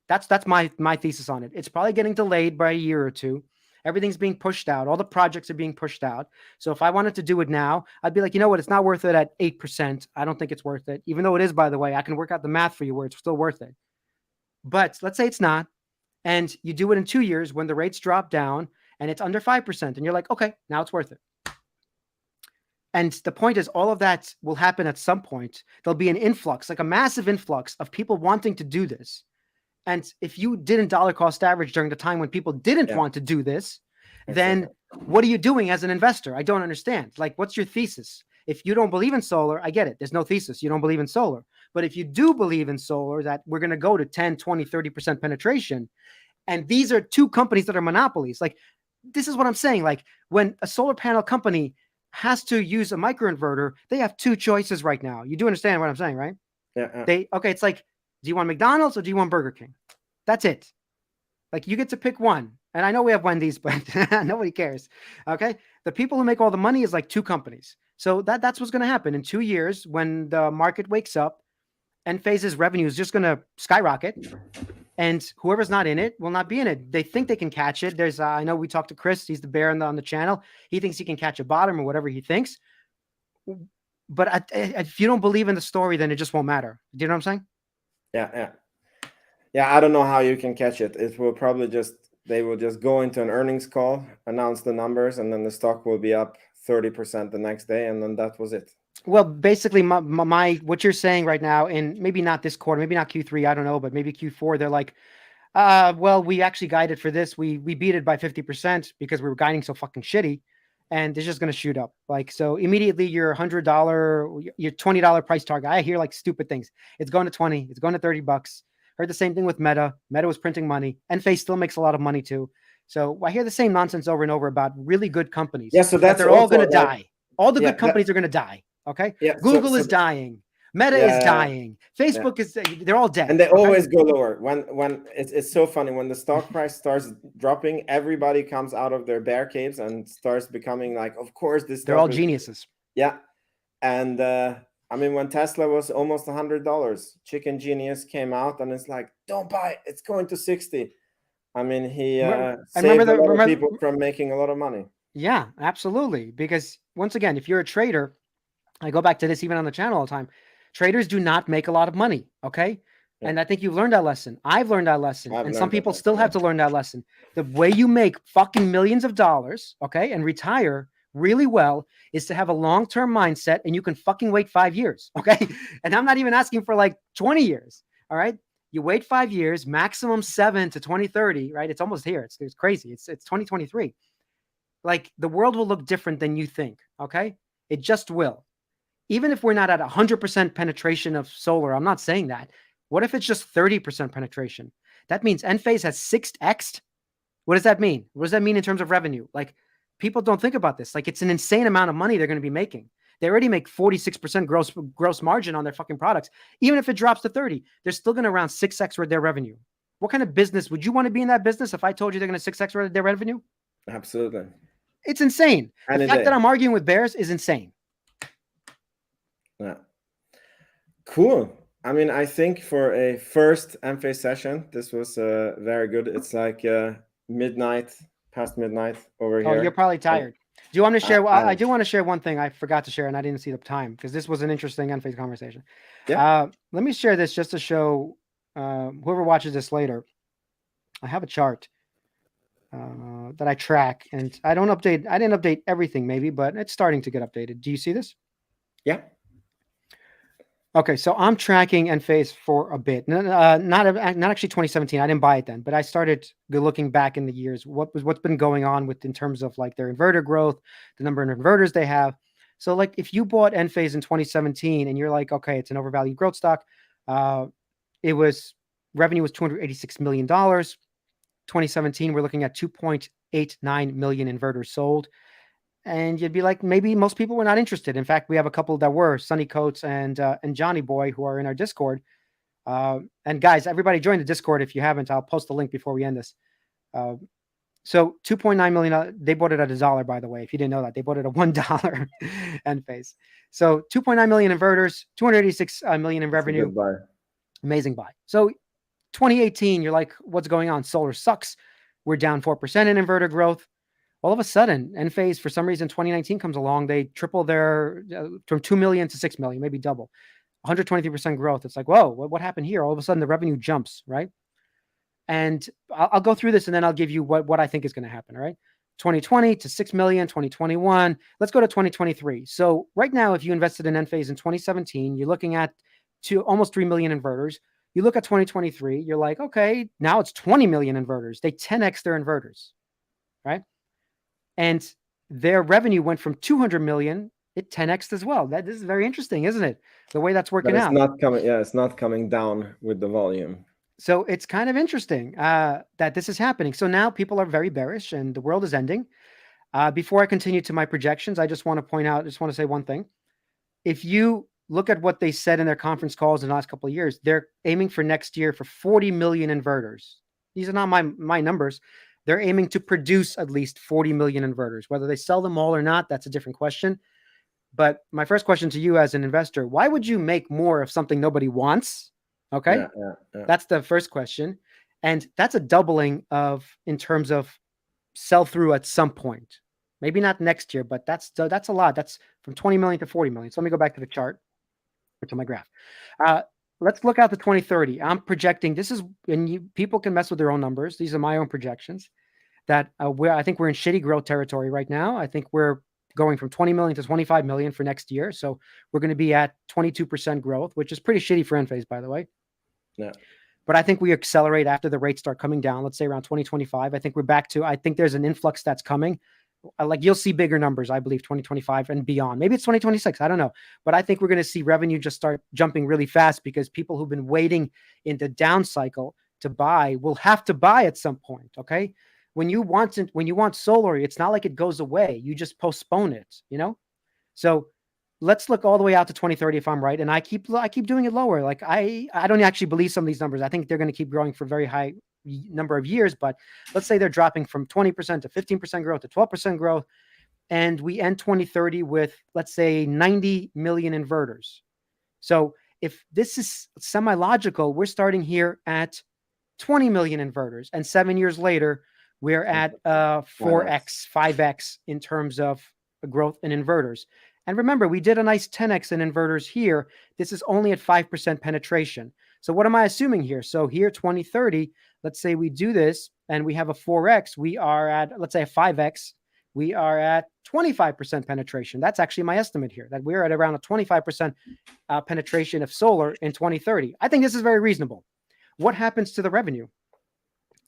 That's my thesis on it. It's probably getting delayed by a year or two. Everything's being pushed out. All the projects are being pushed out. So if I wanted to do it now, I'd be like, you know what? It's not worth it at 8%. I don't think it's worth it. Even though it is, by the way, I can work out the math for you where it's still worth it. But let's say it's not. And you do it in 2 years when the rates drop down and it's under 5%. And you're like, okay, now it's worth it. And the point is all of that will happen at some point. There'll be an influx, like a massive influx of people wanting to do this. And if you didn't dollar cost average during the time when people didn't want to do this, then what are you doing as an investor? I don't understand. Like, what's your thesis? If you don't believe in solar, I get it. There's no thesis. You don't believe in solar. But if you do believe in solar, that we're going to go to 10, 20, 30% penetration, and these are two companies that are monopolies. Like, this is what I'm saying. Like, when a solar panel company has to use a microinverter, they have two choices right now. You do understand what I'm saying, right? Yeah. It's like, do you want McDonald's or do you want Burger King? That's it. Like, you get to pick one. And I know we have Wendy's, but nobody cares. Okay. The people who make all the money is like two companies. So that's what's going to happen in 2 years when the market wakes up. Enphase's revenue is just going to skyrocket, and whoever's not in it will not be in it. They think they can catch it. There's, I know we talked to Chris. He's the bear on the channel. He thinks he can catch a bottom or whatever he thinks. But if you don't believe in the story, then it just won't matter. Do you know what I'm saying? Yeah. I don't know how you can catch it. It will probably they will just go into an earnings call, announce the numbers, and then the stock will be up 30% the next day, and then that was it. Well, basically, my what you're saying right now, and maybe not this quarter, maybe not Q3, I don't know, but maybe Q4, they're like, well, we actually guided for this. We beat it by 50% because we were guiding so fucking shitty, and it's just going to shoot up. Like, so immediately your $100, your $20 price target. I hear like stupid things. It's going to 20. It's going to $30. Heard the same thing with Meta. Meta was printing money. Enphase still makes a lot of money too. So I hear the same nonsense over and over about really good companies. Yeah, so that's they're all going to die. All the good companies are going to die. Okay. Yeah, Google is dying. Meta is dying. Facebook is. They're all dead. And they always go lower. When it's so funny when the stock price starts dropping, everybody comes out of their bear caves and starts becoming like, of course, they're all geniuses. Yeah, and I mean, when Tesla was almost $100, Chicken Genius came out and it's like, don't buy it. It's going to 60. I mean, he saved a lot of people from making a lot of money. Yeah, absolutely. Because once again, if you're a trader, I go back to this even on the channel all the time. Traders do not make a lot of money. Okay. Yeah. And I think you've learned that lesson. I've learned that lesson. And some people still have to learn that lesson. The way you make fucking millions of dollars, okay, and retire really well is to have a long-term mindset, and you can fucking wait 5 years. Okay. And I'm not even asking for like 20 years. All right. You wait 5 years, maximum 7 to 2030, right? It's almost here. It's crazy. It's 2023. Like, the world will look different than you think. Okay. It just will. Even if we're not at 100% penetration of solar, I'm not saying that. What if it's just 30% penetration? That means Enphase has 6x'd. What does that mean? What does that mean in terms of revenue? Like, people don't think about this. Like, it's an insane amount of money they're going to be making. They already make 46% gross margin on their fucking products. Even if it drops to 30, they're still going to around 6x their revenue. What kind of business would you want to be in that business if I told you they're going to 6x their revenue? Absolutely. It's insane. The fact that I'm arguing with bears is insane. Yeah. Cool. I mean, I think for a first Enphase session, this was very good. It's like past midnight over here. Oh, you're probably tired. Do you want to share? I do want to share one thing I forgot to share, and I didn't see the time because this was an interesting Enphase conversation. Yeah. Let me share this just to show whoever watches this later. I have a chart that I track, and I didn't update everything maybe, but it's starting to get updated. Do you see this? Yeah. Okay, so I'm tracking Enphase for a bit. Not actually 2017. I didn't buy it then, but I started looking back in the years. What's been going on in terms of like their inverter growth, the number of inverters they have. So like if you bought Enphase in 2017 and you're like, okay, it's an overvalued growth stock. Revenue was $286 million. 2017, we're looking at 2.89 million inverters sold. And you'd be like, maybe most people were not interested. In fact, we have a couple that were, Sunny Coates and Johnny Boy, who are in our Discord. And guys, everybody join the Discord. If you haven't, I'll post the link before we end this. So 2.9 million, they bought it at $1, by the way. If you didn't know that, they bought it at $1 Enphase. So 2.9 million inverters, 286 million in revenue. Buy. Amazing buy. So 2018, you're like, what's going on? Solar sucks. We're down 4% in inverter growth. All of a sudden, Enphase, for some reason, 2019 comes along. They triple their from 2 million to 6 million, maybe double, 123% growth. It's like, whoa, what happened here? All of a sudden, the revenue jumps, right? And I'll go through this, and then I'll give you what I think is going to happen. All right, 2020 to 6 million, 2021. Let's go to 2023. So right now, if you invested in Enphase in 2017, you're looking at almost 3 million inverters. You look at 2023, you're like, okay, now it's 20 million inverters. They 10x their inverters, right? and their revenue went from 200 million, it 10x as well. This is very interesting, isn't it? The way that's working out. Not coming. Yeah, it's not coming down with the volume. So it's kind of interesting that this is happening. So now people are very bearish and the world is ending. Before I continue to my projections, I just want to point out, just want to say one thing. If you look at what they said in their conference calls in the last couple of years, they're aiming for next year for 40 million inverters. These are not my numbers. They're aiming to produce at least 40 million inverters. Whether they sell them all or not, that's a different question. But my first question to you as an investor, why would you make more of something nobody wants? Okay. Yeah. That's the first question. And that's a doubling in terms of sell through at some point. Maybe not next year, but that's a lot. That's from 20 million to 40 million. So let me go back to the chart or to my graph. Let's look out to 2030. I'm projecting, this is, and people can mess with their own numbers. These are my own projections that I think we're in shitty growth territory right now. I think we're going from 20 million to 25 million for next year. So we're going to be at 22% growth, which is pretty shitty for Enphase, by the way. Yeah. But I think we accelerate after the rates start coming down, let's say around 2025. I think we're back to, I think there's an influx that's coming. Like you'll see bigger numbers, I believe, 2025 and beyond. Maybe it's 2026. I don't know. But I think we're going to see revenue just start jumping really fast because people who've been waiting in the down cycle to buy will have to buy at some point. Okay. When you want solar, it's not like it goes away. You just postpone it, you know? So let's look all the way out to 2030 if I'm right. And I keep doing it lower. Like I don't actually believe some of these numbers. I think they're going to keep growing for very high number of years, but let's say they're dropping from 20% to 15% growth to 12% growth. And we end 2030 with, let's say, 90 million inverters. So if this is semi-logical, we're starting here at 20 million inverters. And 7 years later, we're at 4x, 5x in terms of growth in inverters. And remember, we did a nice 10x in inverters here. This is only at 5% penetration. So what am I assuming here? So here, 2030, let's say we do this and we have a 4x. We are at, let's say, a 5x. We are at 25% penetration. That's actually my estimate here, that we're at around a 25% penetration of solar in 2030. I think this is very reasonable. What happens to the revenue?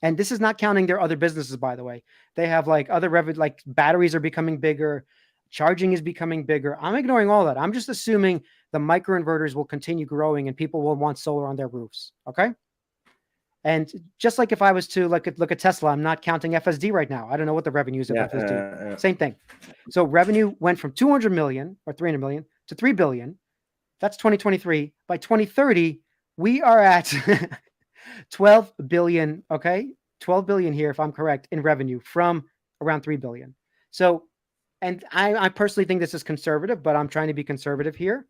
And this is not counting their other businesses, by the way. They have like other revenue, like batteries are becoming bigger. Charging is becoming bigger. I'm ignoring all that. I'm just assuming the microinverters will continue growing and people will want solar on their roofs. Okay. And just like if I was to look at Tesla, I'm not counting FSD right now. I don't know what the revenue is of FSD. Same thing. So revenue went from 200 million or 300 million to 3 billion. That's 2023. By 2030, we are at 12 billion. Okay. 12 billion here, if I'm correct, in revenue from around 3 billion. So, and I personally think this is conservative, but I'm trying to be conservative here.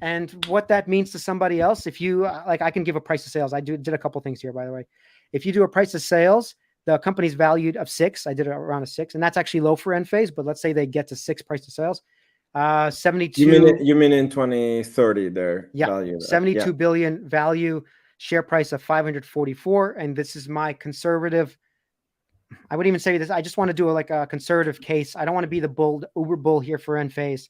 And what that means to somebody else, if you like, I can give a price of sales. I did a couple things here, by the way. If you do a price of sales, the company's valued of 6. I did it around a 6, and that's actually low for Enphase. But let's say they get to 6 price of sales, 72. You mean in 2030? Their value? 72 billion value, share price of 544, and this is my conservative. I would even say this. I just want to do a conservative case. I don't want to be the uber bull here for Enphase.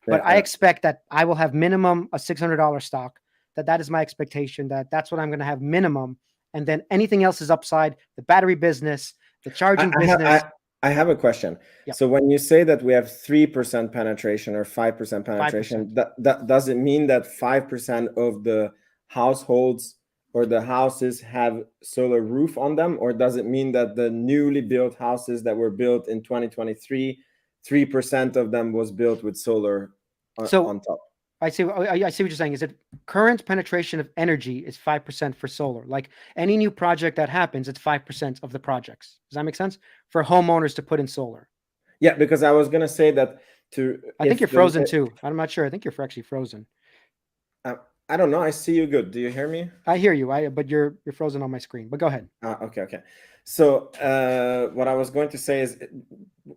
But I expect that I will have minimum a $600 stock. That is my expectation. That's what I'm going to have minimum, and then anything else is upside. The battery business, the charging business. I have a question. Yep. So when you say that we have 3% penetration or 5% penetration, 5%. That does it mean that 5% of the households or the houses have solar roof on them, or does it mean that the newly built houses that were built in 2023? 3% of them was built with solar on top. I see what you're saying. Is it current penetration of energy is 5% for solar? Like any new project that happens, it's 5% of the projects. Does that make sense? For homeowners to put in solar. Yeah, because I was going to say that I think you're frozen too. I'm not sure. I think you're actually frozen. I don't know. I see you good. Do you hear me? I hear you. But you're frozen on my screen. But go ahead. Okay. So what I was going to say is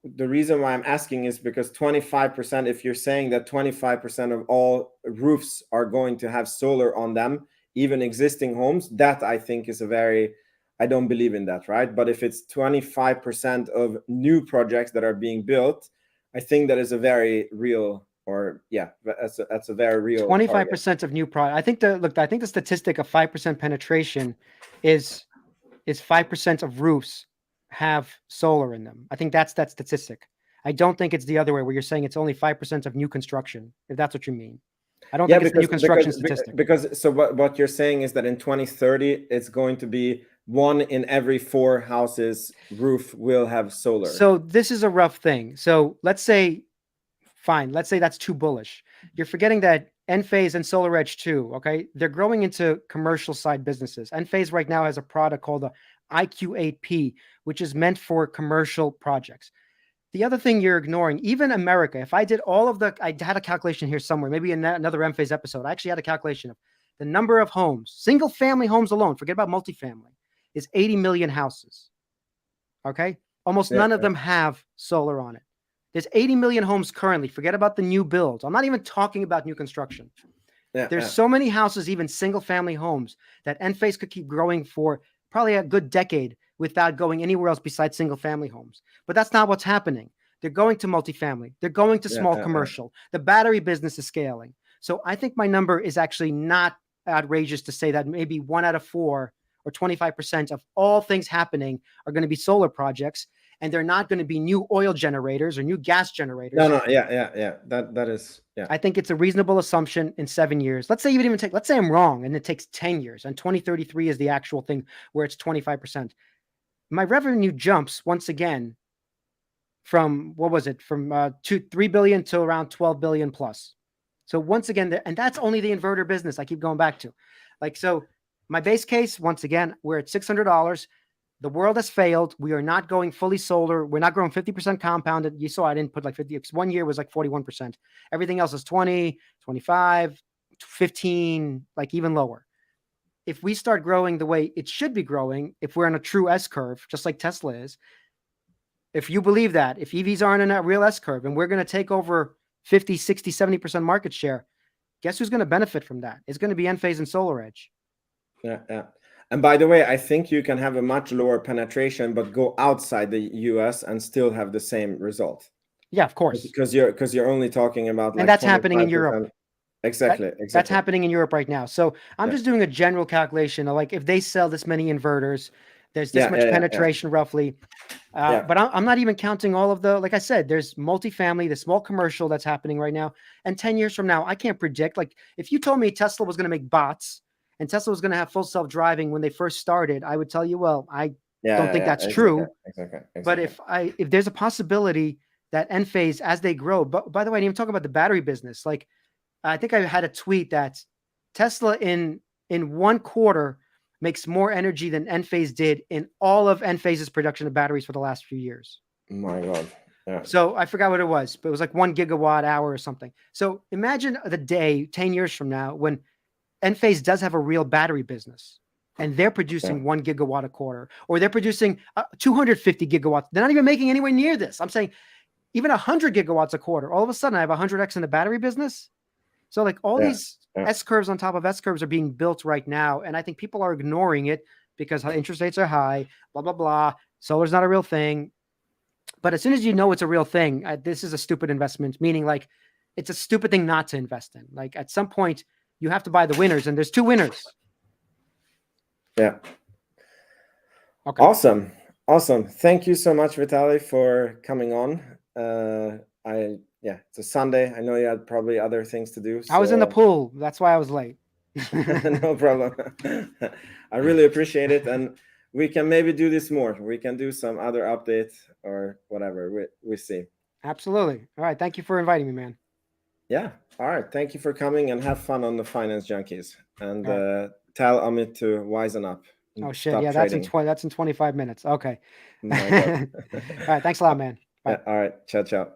the reason why I'm asking is because 25%, if you're saying that 25% of all roofs are going to have solar on them, even existing homes, that I think is I don't believe in that, right? But if it's 25% of new projects that are being built, I think that is a very real, that's a very real 25% of new product. I think the statistic of 5% penetration is 5% of roofs have solar in them. I think that's that statistic. I don't think it's the other way where you're saying it's only 5% of new construction, if that's what you mean. I don't think it's the new construction statistic. Because so what you're saying is that in 2030, it's going to be 1 in every 4 houses roof will have solar. So this is a rough thing. So let's say, fine, let's say that's too bullish. You're forgetting that Enphase and SolarEdge too, okay? They're growing into commercial side businesses. Enphase right now has a product called the IQ8P, which is meant for commercial projects. The other thing you're ignoring, even America, if I did all of I had a calculation here somewhere, maybe in another Enphase episode, I actually had a calculation of the number of homes, single family homes alone, forget about multifamily, is 80 million houses. Okay? Almost none of them have solar on it. There's 80 million homes currently. Forget about the new builds. I'm not even talking about new construction. There's so many houses, even single family homes, that Enphase could keep growing for probably a good decade without going anywhere else besides single family homes. But that's not what's happening. They're going to multifamily. They're going to small commercial. The battery business is scaling. So I think my number is actually not outrageous to say that maybe 1 out of 4 or 25% of all things happening are going to be solar projects, and they're not going to be new oil generators or new gas generators. No, that is, I think it's a reasonable assumption in 7 years. Let's say you would even take, let's say I'm wrong and it takes 10 years and 2033 is the actual thing where it's 25%. My revenue jumps once again from, what was it? From 3 billion to around 12 billion plus. So once again, and that's only the inverter business I keep going back to. Like, so my base case, once again, we're at $600. The world has failed. We are not going fully solar. We're not growing 50% compounded. You saw I didn't put like 50. 1 year was like 41%. Everything else is 20, 25, 15, like even lower. If we start growing the way it should be growing, if we're on a true S curve, just like Tesla is, if you believe that, if EVs aren't in a real S curve and we're going to take over 50, 60, 70% market share, guess who's going to benefit from that? It's going to be Enphase and SolarEdge. Yeah. And by the way, I think you can have a much lower penetration, but go outside the US and still have the same result. Yeah, of course. Because you're only talking about, and that's happening in Europe. Exactly. That's happening in Europe right now. So I'm just doing a general calculation of like, if they sell this many inverters, there's this much penetration roughly. But I'm not even counting all of the, like I said, there's multifamily, the small commercial that's happening right now. And 10 years from now, I can't predict. Like if you told me Tesla was going to make bots and Tesla was going to have full self-driving when they first started, I would tell you, well, I don't think that's true. Exactly. But if there's a possibility that Enphase, as they grow, but by the way, I didn't even talk about the battery business. Like I think I had a tweet that Tesla in 1 quarter makes more energy than Enphase did in all of Enphase's production of batteries for the last few years. My God. Yeah. So I forgot what it was, but it was like 1 gigawatt hour or something. So imagine the day 10 years from now when Enphase does have a real battery business and they're producing 1 gigawatt a quarter, or they're producing 250 gigawatts. They're not even making anywhere near this. I'm saying even 100 gigawatts a quarter. All of a sudden I have 100x in the battery business. So like all these S curves on top of S curves are being built right now. And I think people are ignoring it because interest rates are high, blah, blah, blah. Solar's not a real thing. But as soon as you know it's a real thing, this is a stupid investment, meaning like it's a stupid thing not to invest in. Like at some point you have to buy the winners, and there's 2 winners. Yeah. Okay. Awesome. Thank you so much, Vitaly, for coming on. It's a Sunday. I know you had probably other things to do. So... I was in the pool. That's why I was late. No problem. I really appreciate it. And we can maybe do this more. We can do some other updates or whatever. We see. Absolutely. All right. Thank you for inviting me, man. Yeah. All right. Thank you for coming and have fun on the Finance Junkies. And tell Amit to wisen up. Oh, shit. Yeah, that's in 25 minutes. Okay. All right. Thanks a lot, man. Bye. Yeah, all right. Ciao.